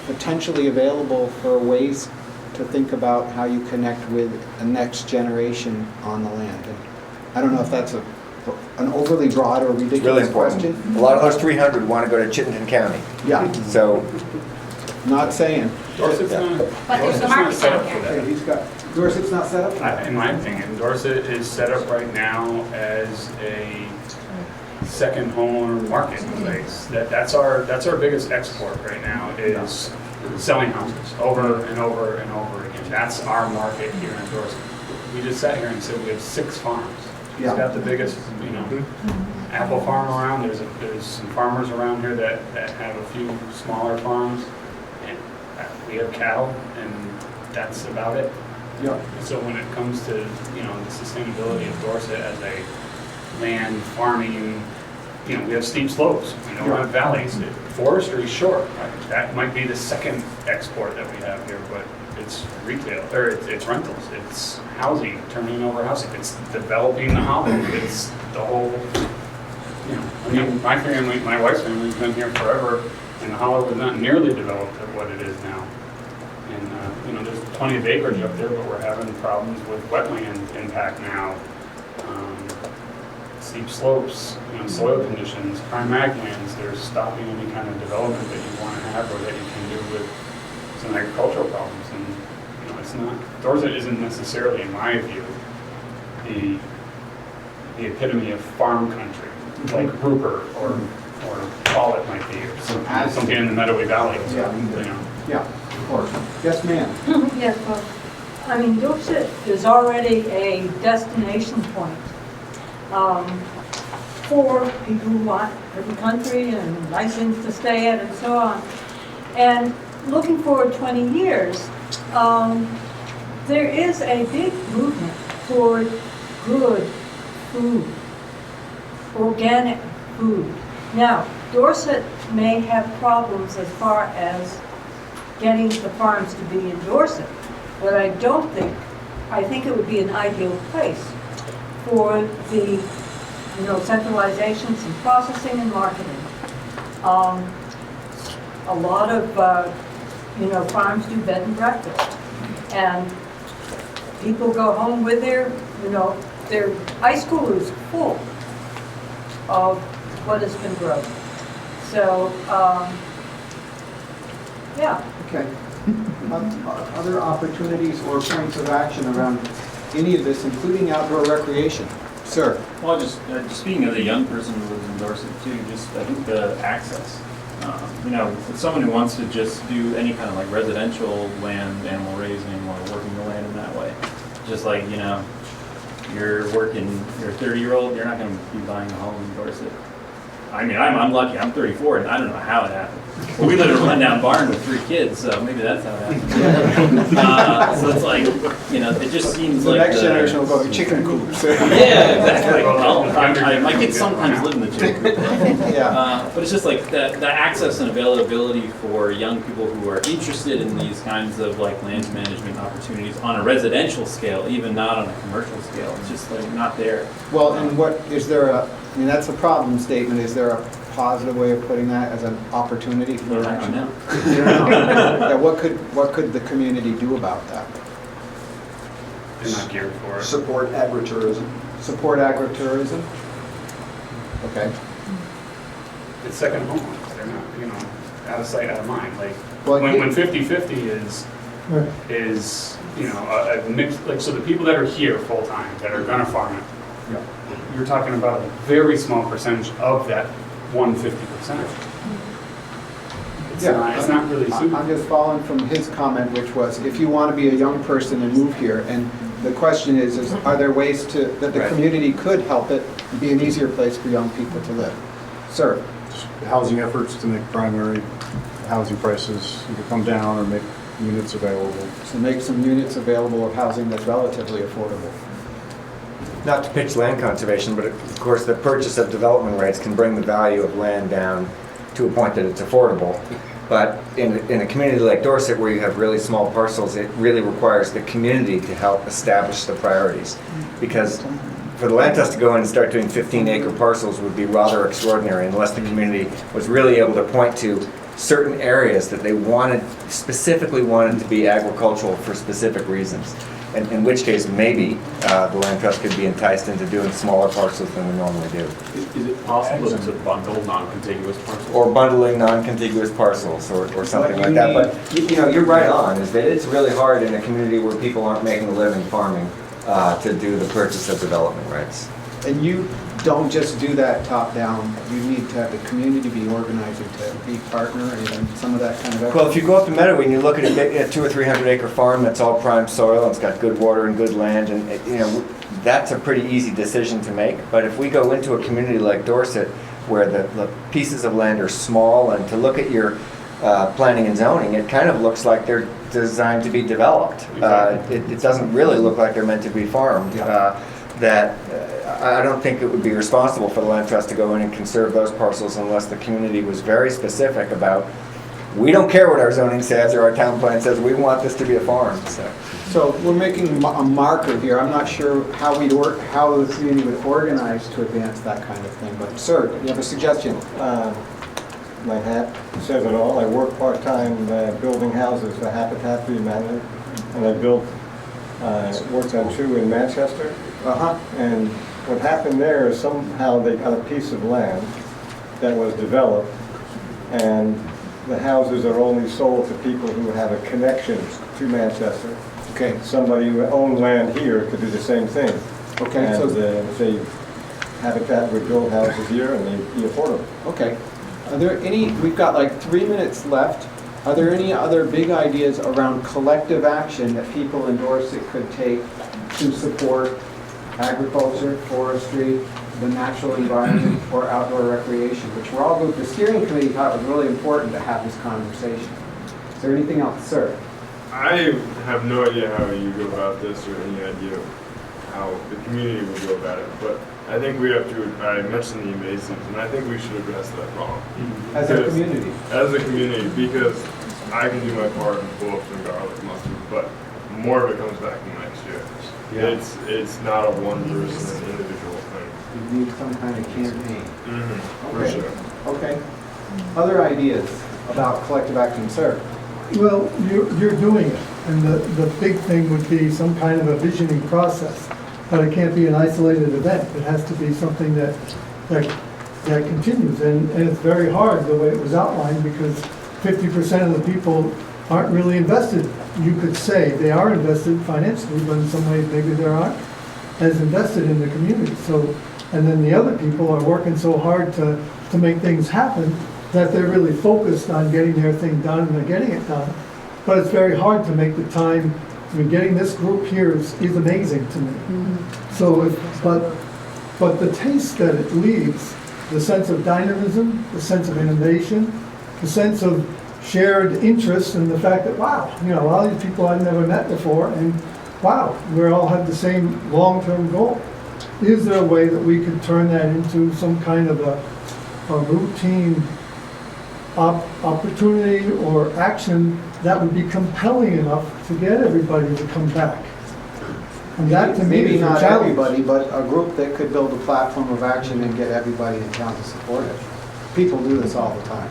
potentially available for ways to think about how you connect with a next generation on the land. And I don't know if that's an overly broad or ridiculous Really important. question. A lot of those 300 want to go to Chittenden County. Yeah. So, not saying. Dorset's not. But there's a market down here. Okay, he's got, Dorset's not set up for that. In my opinion, Dorset is set up right now as a second home marketplace. That's our biggest export right now is selling houses over and over and over again. That's our market here in Dorset. We just sat here and said we have 6 farms. We've got the biggest, apple farm around. There's some farmers around here that have a few smaller farms, and we have cattle, and that's about it. Yeah. So when it comes to the sustainability of Dorset as a land farming, we have steep slopes. We don't have valleys. Forestry, sure, that might be the second export that we have here, but it's retail, or it's rentals, it's housing, turning over housing, it's developing the hollow, it's the whole, my family, my wife's family's been here forever, and the hollow is not nearly developed at what it is now. And, there's plenty of acreage up there, but we're having problems with wetland impact now. Steep slopes, soil conditions, prime ag lands, they're stopping any kind of development that you want to have or that you can do with some agricultural problems. And it's not, Dorset isn't necessarily, in my view, the epitome of farm country, like Rupert or Pollitt might be, or something in the Meadowy Valley. Yeah, of course. Yes, ma'am. Yes, well, Dorset is already a destination point for people who want different country and nice things to stay at and so on. And looking forward 20 years, there is a big movement for good food, organic food. Now, Dorset may have problems as far as getting the farms to be in Dorset, but I don't think I think it would be an ideal place for the, centralization, some processing and marketing. A lot of, farms do bed and breakfast. And people go home with their ice coolers full of what has been grown. So, yeah. Okay. Other opportunities or points of action around any of this, including outdoor recreation? Sir? Well, just speaking of the young person who lives in Dorset too, I think the access. If someone who wants to just do any kind of like residential land, animal raising, or working the land in that way, just like, you're a 30-year-old, you're not going to be buying a home in Dorset. I mean, I'm lucky, I'm 34, and I don't know how it happened. Well, we live in a rundown barn with 3 kids, so maybe that's how it happened. So it's like, it just seems the like next generation will go to chicken coops. Yeah, exactly. Well, my kids sometimes live in the chicken coop. Yeah. But it's just like the access and availability for young people who are interested in these kinds of like land management opportunities on a residential scale, even not on a commercial scale. It's just like not there. Well, and that's a problem statement. Is there a positive way of putting that as an opportunity for action? No. Yeah, what could the community do about that? They're not geared for it. Support agritourism. Support agritourism? Okay. It's second homeowners. They're not, out of sight, out of mind. Like, Well, when 50-50 is, a mix, like, so the people that are here full-time, that are gonna farm it, you're talking about a very small percentage of that 150%. It's not really suitable. I'm just following from his comment, which was, if you want to be a young person and move here, and the question is are there ways that the community could help it be an easier place for young people to live? Sir? Housing efforts to make primary housing prices either come down or make units available. So make some units available of housing that's relatively affordable. Not to pitch land conservation, but of course the purchase of development rights can bring the value of land down to a point that it's affordable. But in a community like Dorset, where you have really small parcels, it really requires the community to help establish the priorities. Because for the land trust to go in and start doing 15-acre parcels would be rather extraordinary unless the community was really able to point to certain areas that they specifically wanted to be agricultural for specific reasons. In which case, maybe the land trust could be enticed into doing smaller parcels than we normally do. Is it possible to bundle non-contiguous parcels? Or bundling non-contiguous parcels or something like that. But you're right on, is that it's really hard in a community where people aren't making a living farming to do the purchase of development rights. And you don't just do that top-down. You need to have the community be organizing to be partner in some of that kind of effort. Well, if you go up to Meadowy and you look at a 200 or 300 acre farm that's all prime soil, and it's got good water and good land, and that's a pretty easy decision to make. But if we go into a community like Dorset, where the pieces of land are small, and to look at your planning and zoning, it kind of looks like they're designed to be developed. It doesn't really look like they're meant to be farmed. I don't think it would be responsible for the land trust to go in and conserve those parcels unless the community was very specific about, we don't care what our zoning says or our town plan says, we want this to be a farm. So we're making a marker here. I'm not sure how the community would organize to advance that kind of thing. But sir, you have a suggestion? My hat says it all. I work part-time building houses for Habitat for Humanity, and I worked on 2 in Manchester. And what happened there is somehow they got a piece of land that was developed, and the houses are only sold to people who have a connection to Manchester. Okay. Somebody who owned land here could do the same thing. Okay. And So say Habitat would build houses here and they'd be affordable. okay. Are there any? We've got like 3 minutes left. Are there any other big ideas around collective action that people in Dorset could take to support agriculture, forestry, the natural environment, or outdoor recreation, which we're all group. The steering committee thought it was really important to have this conversation. Is there anything else, sir? I have no idea how you go about this or any idea of how the community would go about it, but I think we have to, I mentioned the invasives, and I think we should address that problem. As a community? As a community, because I can do my part and pull up some garlic mustard, but more of it comes back next year. Yeah. It's not a one person individual thing. You need some kind of campaign. For Okay. sure. Okay. Other ideas about collective action, sir? Well, you're doing it, and the big thing would be some kind of a visioning process, but it can't be an isolated event. It has to be something that continues, and it's very hard the way it was outlined, because 50% of the people aren't really invested. You could say they are invested financially, but in some ways maybe they aren't as invested in the community. So, and then the other people are working so hard to make things happen that they're really focused on getting their thing done, and they're getting it done. But it's very hard to make the time. I mean, getting this group here is amazing to me. So, but the taste that it leaves, the sense of dynamism, the sense of innovation, the sense of shared interest, and the fact that, wow, you know, a lot of these people I've never met before, and wow, we all have the same long-term goal. Is there a way that we could turn that into some kind of a routine opportunity or action that would be compelling enough to get everybody to come back? And that to me Maybe is a not challenge. everybody, but a group that could build a platform of action and get everybody in town to support it. People do this all the time.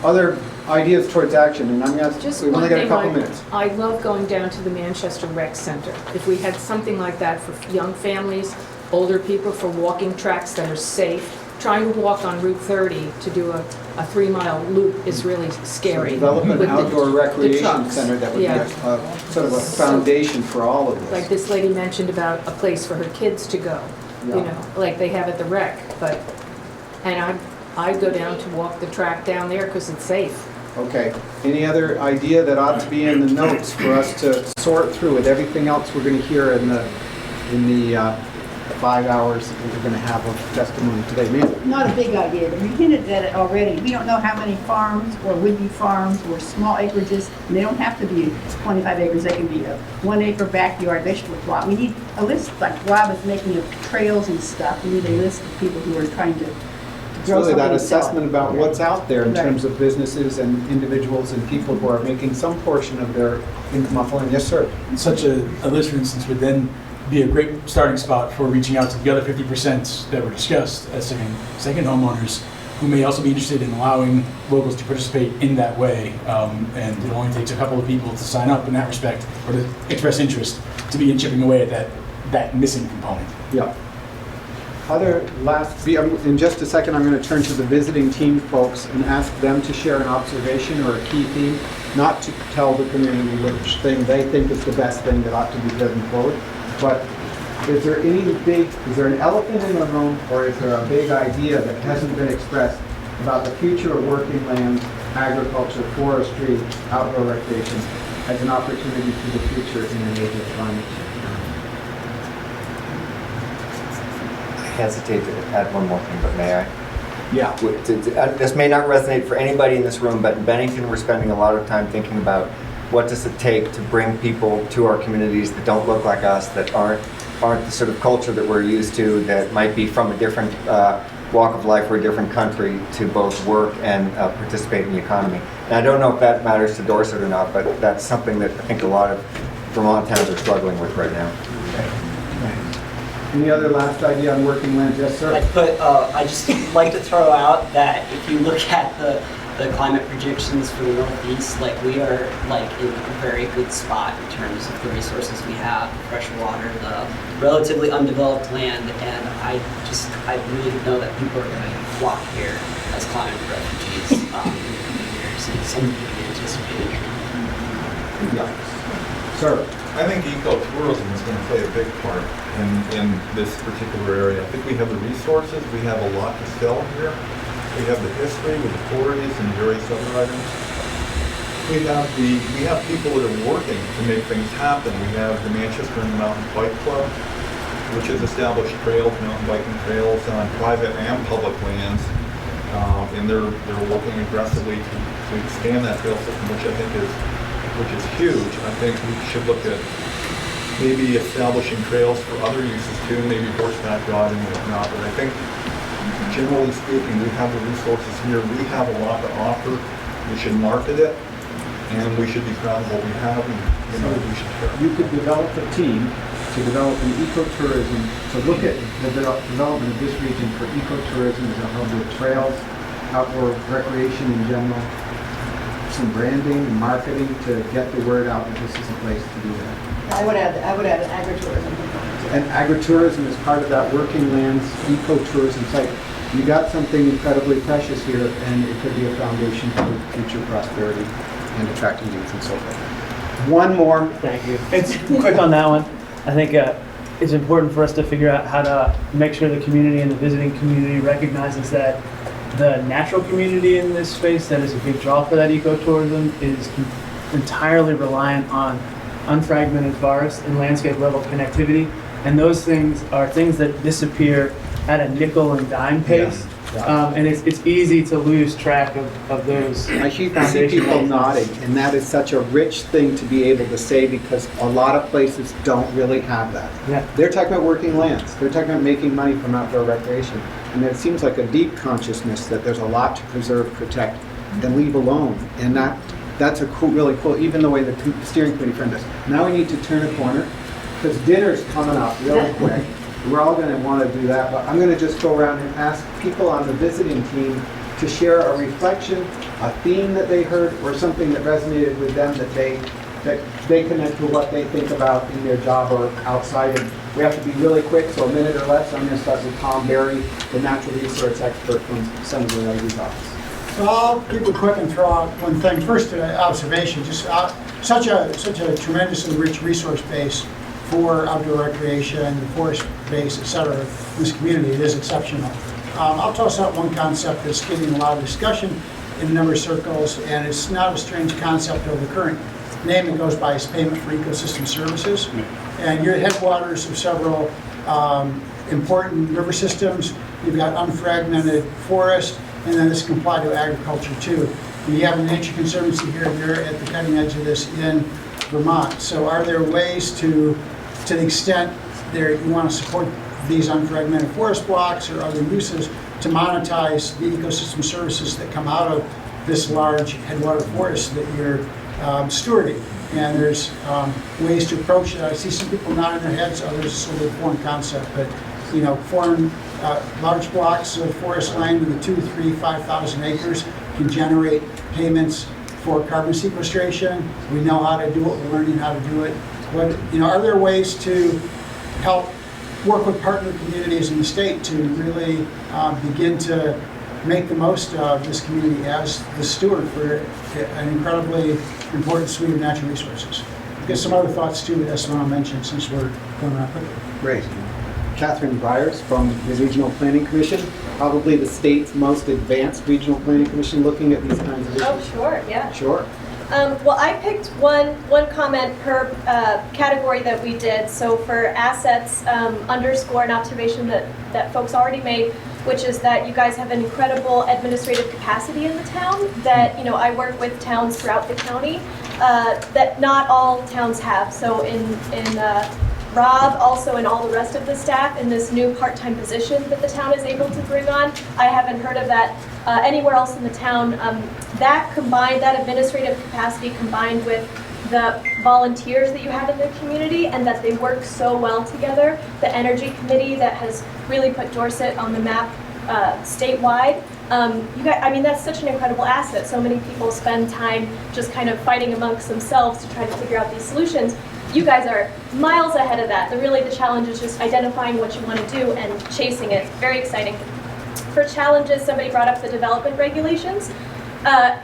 Other ideas towards action, and I'm gonna, Just we've one only got a thing, couple minutes. I love going down to the Manchester Rec Center. If we had something like that for young families, older people, for walking tracks that are safe, trying to walk on Route 30 to do a 3-mile loop is really scary. So develop an with the outdoor recreation trucks. center that would be Yeah. sort of a foundation for all of this. Like this lady mentioned about a place for her kids to go, you Yeah. know, like they have at the rec, and I'd go down to walk the track down there because it's safe. Okay. Any other idea that ought to be in the notes for us to sort through with everything else we're going to hear in the 5 hours that we're going to have of testimony today? Ma'am? Not a big idea, but you hinted at it already. We don't know how many farms or would-be farms or small acreages, and they don't have to be 25 acres, they can be a 1-acre backyard vegetable plot. We need a list, like Rob is making of trails and stuff. We need a list of people who are trying to It's grow really something that and sell it. assessment about what's out there in Right. terms of businesses and individuals and people who are making some portion of their income off land. Yes, sir. Such a list, for instance, would then be a great starting spot for reaching out to the other 50% that were discussed as second homeowners who may also be interested in allowing locals to participate in that way. And it only takes a couple of people to sign up in that respect or to express interest to begin chipping away at that missing component. Yeah. In just a second, I'm going to turn to the visiting team folks and ask them to share an observation or a key theme, not to tell the community which thing they think is the best thing that ought to be driven forward, but is there an elephant in the room, or is there a big idea that hasn't been expressed about the future of working land, agriculture, forestry, outdoor recreation as an opportunity for the future in an age of climate change? I hesitate to add one more thing, but may I? Yeah. This may not resonate for anybody in this room, but in Bennington, we're spending a lot of time thinking about what does it take to bring people to our communities that don't look like us, that aren't the sort of culture that we're used to, that might be from a different walk of life or a different country, to both work and participate in the economy. And I don't know if that matters to Dorset or not, but that's something that I think a lot of Vermont towns are struggling with right now. Any other last idea on working land? Yes, sir. I just like to throw out that if you look at the climate predictions for the Northeast, like we are like in a very good spot in terms of the resources we have, fresh water, the relatively undeveloped land, and I really know that people are going to flock here as climate refugees in the years, and something to be anticipated. Yeah. Sir. I think ecotourism is going to play a big part in this particular area. I think we have the resources, we have a lot to sell here. We have the history with the quarries and various other items. We have people that are working to make things happen. We have the Manchester and Mountain Bike Club, which has established trails, mountain biking trails on private and public lands. And they're working aggressively to expand that trail system, which I think is huge. I think we should look at maybe establishing trails for other uses too, maybe horseback riding and whatnot. But I think, generally speaking, we have the resources here. We have a lot to offer. We should market it. and we should be proud of what we have, and we should share. You could develop a team to develop an ecotourism, to look at the development of this region for ecotourism as a hub with trails, outdoor recreation in general, some branding and marketing to get the word out that this is a place to do that. I would add an agritourism component to it. And agritourism is part of that working lands ecotourism site. You got something incredibly precious here, and it could be a foundation for future prosperity and attracting youth and so forth. One more. Thank you. It's quick on that one. I think it's important for us to figure out how to make sure the community and the visiting community recognizes that the natural community in this space that is a big draw for that ecotourism is entirely reliant on unfragmented forest and landscape level connectivity. And those things are things that disappear at a nickel and dime pace. And it's easy to lose track of those. I see people nodding, and that is such a rich thing to be able to say because a lot of places don't really have that. Yeah. They're talking about working lands. They're talking about making money from outdoor recreation. And it seems like a deep consciousness that there's a lot to preserve, protect, and leave alone. And that's a cool, really cool, even the way the steering committee friend does. Now we need to turn a corner because dinner's coming up really quick. We're all going to want to do that, but I'm going to just go around and ask people on the visiting team to share a reflection, a theme that they heard, or something that resonated with them that they connect to what they think about in their job or outside. And we have to be really quick, so a minute or less. I'm going to start with Tom Berry, the natural resource expert from Senator Leahy's office. So I'll keep it quick and throw out one thing. First, observation, just such a tremendously rich resource base for outdoor recreation, the forest base, et cetera, in this community. It is exceptional. I'll toss out one concept that's getting a lot of discussion in a number of circles, and it's not a strange concept of the current name it goes by is payment for ecosystem services. And you're headwaters of several important river systems. You've got unfragmented forest, and then this can apply to agriculture too. And you have a nature conservancy here, and you're at the cutting edge of this in Vermont. So are there ways to the extent you want to support these unfragmented forest blocks or other uses, to monetize the ecosystem services that come out of this large headwater forest that you're stewarding? And there's ways to approach it. I see some people nodding their heads, others it's a little foreign concept, but foreign large blocks of forest land in the 2,000, 3,000, 5,000 acres can generate payments for carbon sequestration. We know how to do it. We're learning how to do it. Are there ways to help work with partner communities in the state to really begin to make the most of this community as the steward for an incredibly important suite of natural resources? I'll get some other thoughts too, but that's what I'll mention since we're going around quickly. Great. Catherine Byers from the Regional Planning Commission, probably the state's most advanced regional planning commission looking at these kinds of issues. Oh, sure, yeah. Sure. Well, I picked one comment per category that we did. So for assets, underscore an observation that folks already made, which is that you guys have an incredible administrative capacity in the town that, I work with towns throughout the county that not all towns have. So in Rob, also and all the rest of the staff in this new part-time position that the town is able to bring on. I haven't heard of that anywhere else in the town. That administrative capacity combined with the volunteers that you have in the community and that they work so well together, the energy committee that has really put Dorset on the map statewide. That's such an incredible asset. So many people spend time just kind of fighting amongst themselves to try to figure out these solutions. You guys are miles ahead of that. The challenge is just identifying what you want to do and chasing it. Very exciting. For challenges, somebody brought up the development regulations.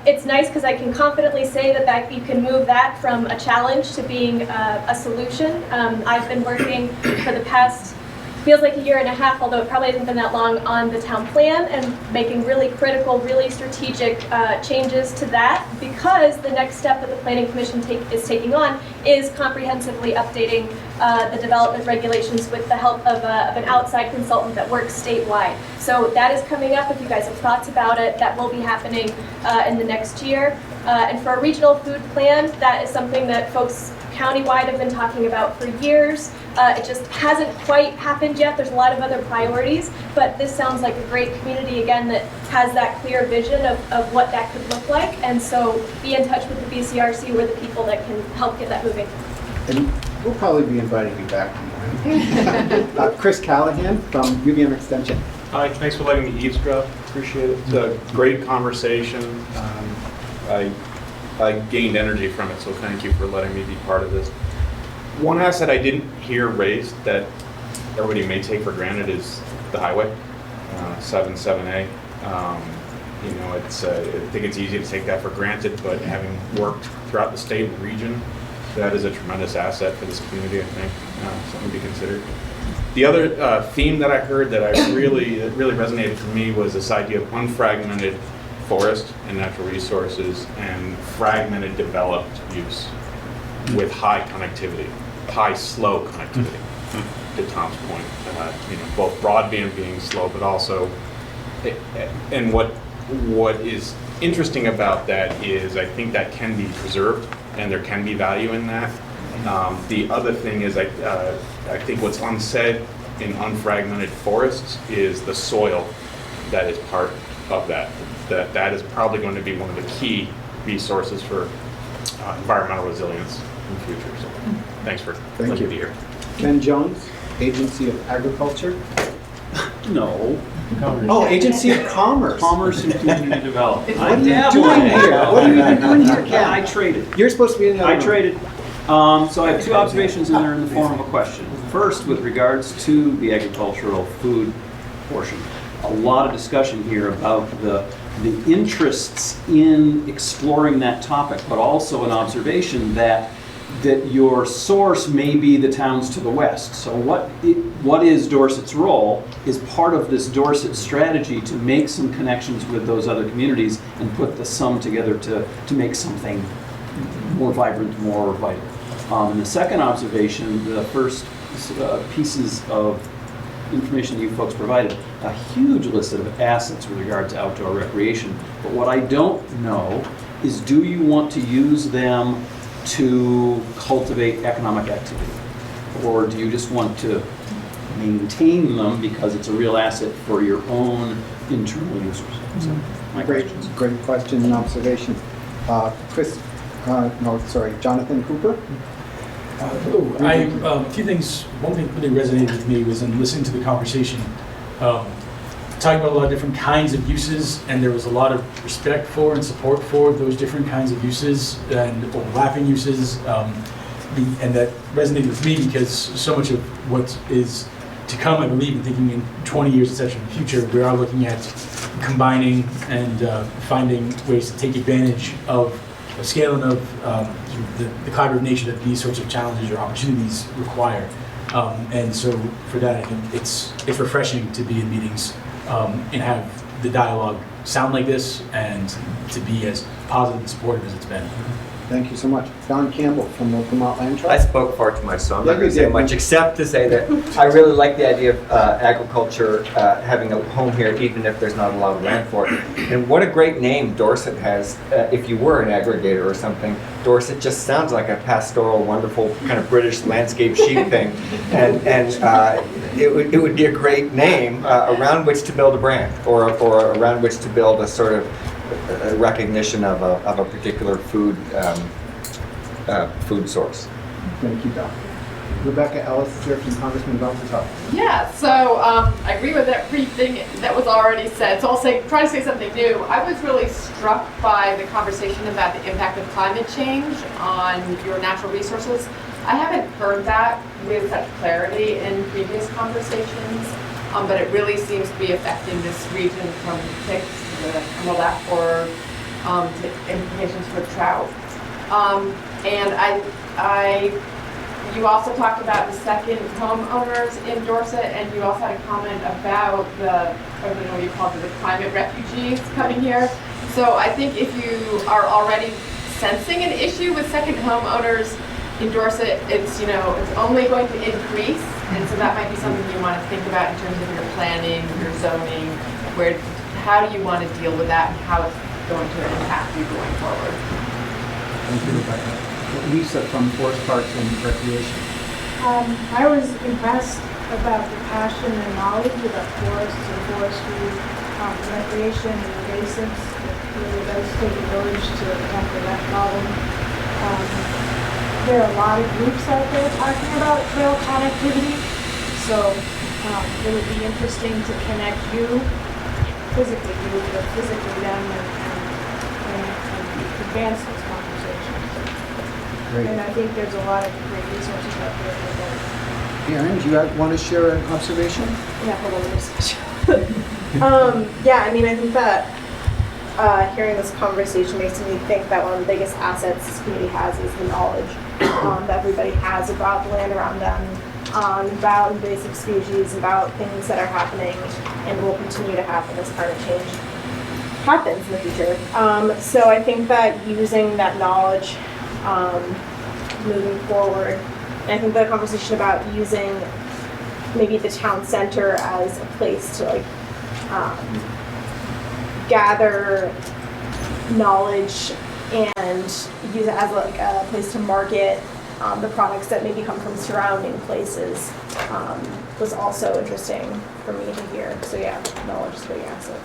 It's nice because I can confidently say that you can move that from a challenge to being a solution. I've been working for the past, feels like a year and a half, although it probably hasn't been that long, on the town plan and making really critical, really strategic changes to that, because the next step that the Planning Commission is taking on is comprehensively updating the development regulations with the help of an outside consultant that works statewide. So that is coming up. If you guys have thoughts about it, that will be happening in the next year. And for a regional food plan, that is something that folks countywide have been talking about for years. It just hasn't quite happened yet. There's a lot of other priorities, but this sounds like a great community, again, that has that clear vision of what that could look like. And so be in touch with the BCRC. We're the people that can help get that moving. And we'll probably be inviting you back. Chris Callahan from UVM Extension. Hi, thanks for letting me eavesdrop. Appreciate it. It's a great conversation. I gained energy from it, so thank you for letting me be part of this. One asset I didn't hear raised that everybody may take for granted is the highway, 77A. You know, I think it's easy to take that for granted, but having worked throughout the state and region, that is a tremendous asset for this community, I think, something to be considered. The other theme that I heard that really resonated for me was this idea of unfragmented forest and natural resources and fragmented developed use with high connectivity, high slow connectivity, to Tom's point. You know, both broadband being slow, but also, and what is interesting about that is I think that can be preserved and there can be value in that. The other thing is I think what's unsaid in unfragmented forests is the soil that is part of that. That is probably going to be one of the key resources for environmental resilience in the future. So thanks for letting me be here. Ken Jones, Agency of Agriculture. No. Oh, Agency of Commerce. Commerce and Community Development. What are you doing here? What are you doing here, Ken? I traded. You're supposed to be in the other I room. traded. So I have two observations in there in the form of a question. First, with regards to the agricultural food portion, a lot of discussion here about the interests in exploring that topic, but also an observation that your source may be the towns to the west. So what is Dorset's role is part of this Dorset strategy to make some connections with those other communities and put the sum together to make something more vibrant, more vital. And the second observation, the first pieces of information that you folks provided, a huge list of assets with regard to outdoor recreation. But what I don't know is, do you want to use them to cultivate economic activity? Or do you just want to maintain them because it's a real asset for your own internal users? So, my questions. Great question and observation. Jonathan Cooper. A few things. One thing that really resonated with me was in listening to the conversation, talking about a lot of different kinds of uses, and there was a lot of respect for and support for those different kinds of uses and overlapping uses, and that resonated with me because so much of what is to come, I believe, in thinking in 20 years, etc. in the future, we are looking at combining and finding ways to take advantage of the scale and of the collaborative nature that these sorts of challenges or opportunities require. And so for that, I think it's refreshing to be in meetings and have the dialogue sound like this and to be as positive and supportive as it's been. Thank you so much. Don Campbell from the Vermont Land Trust. I spoke far too much, so I'm not going to say much, except to say that I really like the idea of agriculture having a home here, even if there's not a lot of land for it. And what a great name Dorset has. If you were an aggregator or something, Dorset just sounds like a pastoral, wonderful, kind of British landscape sheep thing. And it would be a great name around which to build a brand, or around which to build a sort of recognition of a particular food source. Thank you, Don. Rebecca Ellis is here from Congressman Belton's office. Yeah, so I agree with everything that was already said. So I'll try to say something new. I was really struck by the conversation about the impact of climate change on your natural resources. I haven't heard that with such clarity in previous conversations, but it really seems to be affecting this region from Picts to the Emerald Aquifer to implications for trout. And you also talked about the second homeowners in Dorset, and you also had a comment about I don't know what you called it, the climate refugees coming here. So I think if you are already sensing an issue with second homeowners, in Dorset, it's, it's only going to increase, and so that might be something you want to think about in terms of your planning, your zoning, how do you want to deal with that, and how it's going to impact you going forward. Thank you, Rebecca. Lisa from Forest Parks and Recreation. I was impressed about the passion and knowledge about forests and forestry, recreation and invasives. It really does take a village to tackle that problem. There are a lot of groups out there talking about trail connectivity, so it would be interesting to connect you, but physically them, and advance those conversations. Great. And I think there's a lot of great resources out there for both. Aaron, do you want to share an observation? Yeah, hold on, let me switch. Yeah, I mean, I think that hearing this conversation makes me think that one of the biggest assets this community has is the knowledge that everybody has about the land around them, about invasive species, about things that are happening and will continue to happen as climate change happens in the future. So I think that using that knowledge moving forward, and I think the conversation about using maybe the town center as a place to gather knowledge and use it as a place to market the products that maybe come from surrounding places was also interesting for me to hear. So yeah, knowledge is a big asset.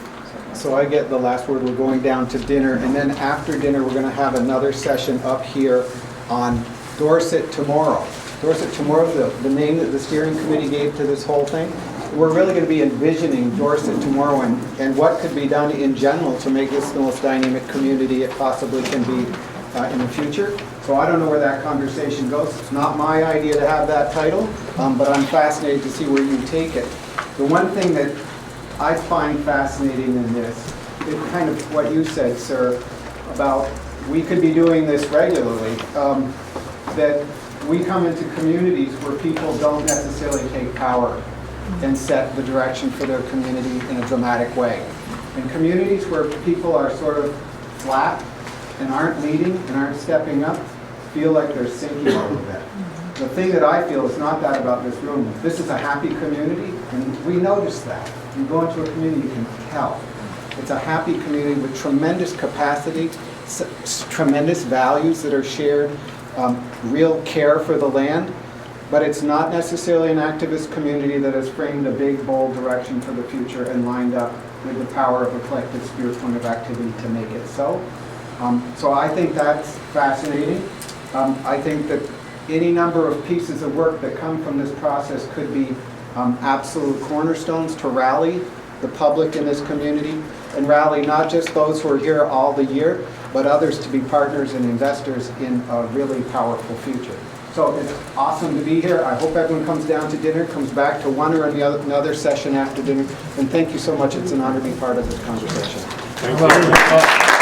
So I get the last word. We're going down to dinner, and then after dinner, we're going to have another session up here on Dorset Tomorrow. Dorset Tomorrow, the name that the steering committee gave to this whole thing. We're really going to be envisioning Dorset Tomorrow and what could be done in general to make this the most dynamic community it possibly can be in the future. So I don't know where that conversation goes. It's not my idea to have that title, but I'm fascinated to see where you take it. The one thing that I find fascinating in this is kind of what you said, sir, about we could be doing this regularly, that we come into communities where people don't necessarily take power and set the direction for their community in a dramatic way. In communities where people are sort of flat and aren't leading and aren't stepping up, feel like they're sinking a little bit. The thing that I feel is not that about this room. This is a happy community, and we notice that. You go into a community, you can tell. It's a happy community with tremendous capacity, tremendous values that are shared, real care for the land, but it's not necessarily an activist community that has framed a big, bold direction for the future and lined up with the power of a collective spirit point of activity to make it so. So I think that's fascinating. I think that any number of pieces of work that come from this process could be absolute cornerstones to rally the public in this community and rally not just those who are here all the year, but others to be partners and investors in a really powerful future. So it's awesome to be here. I hope everyone comes down to dinner, comes back to one or another session after dinner. And thank you so much. It's an honor to be part of this conversation. Thank you.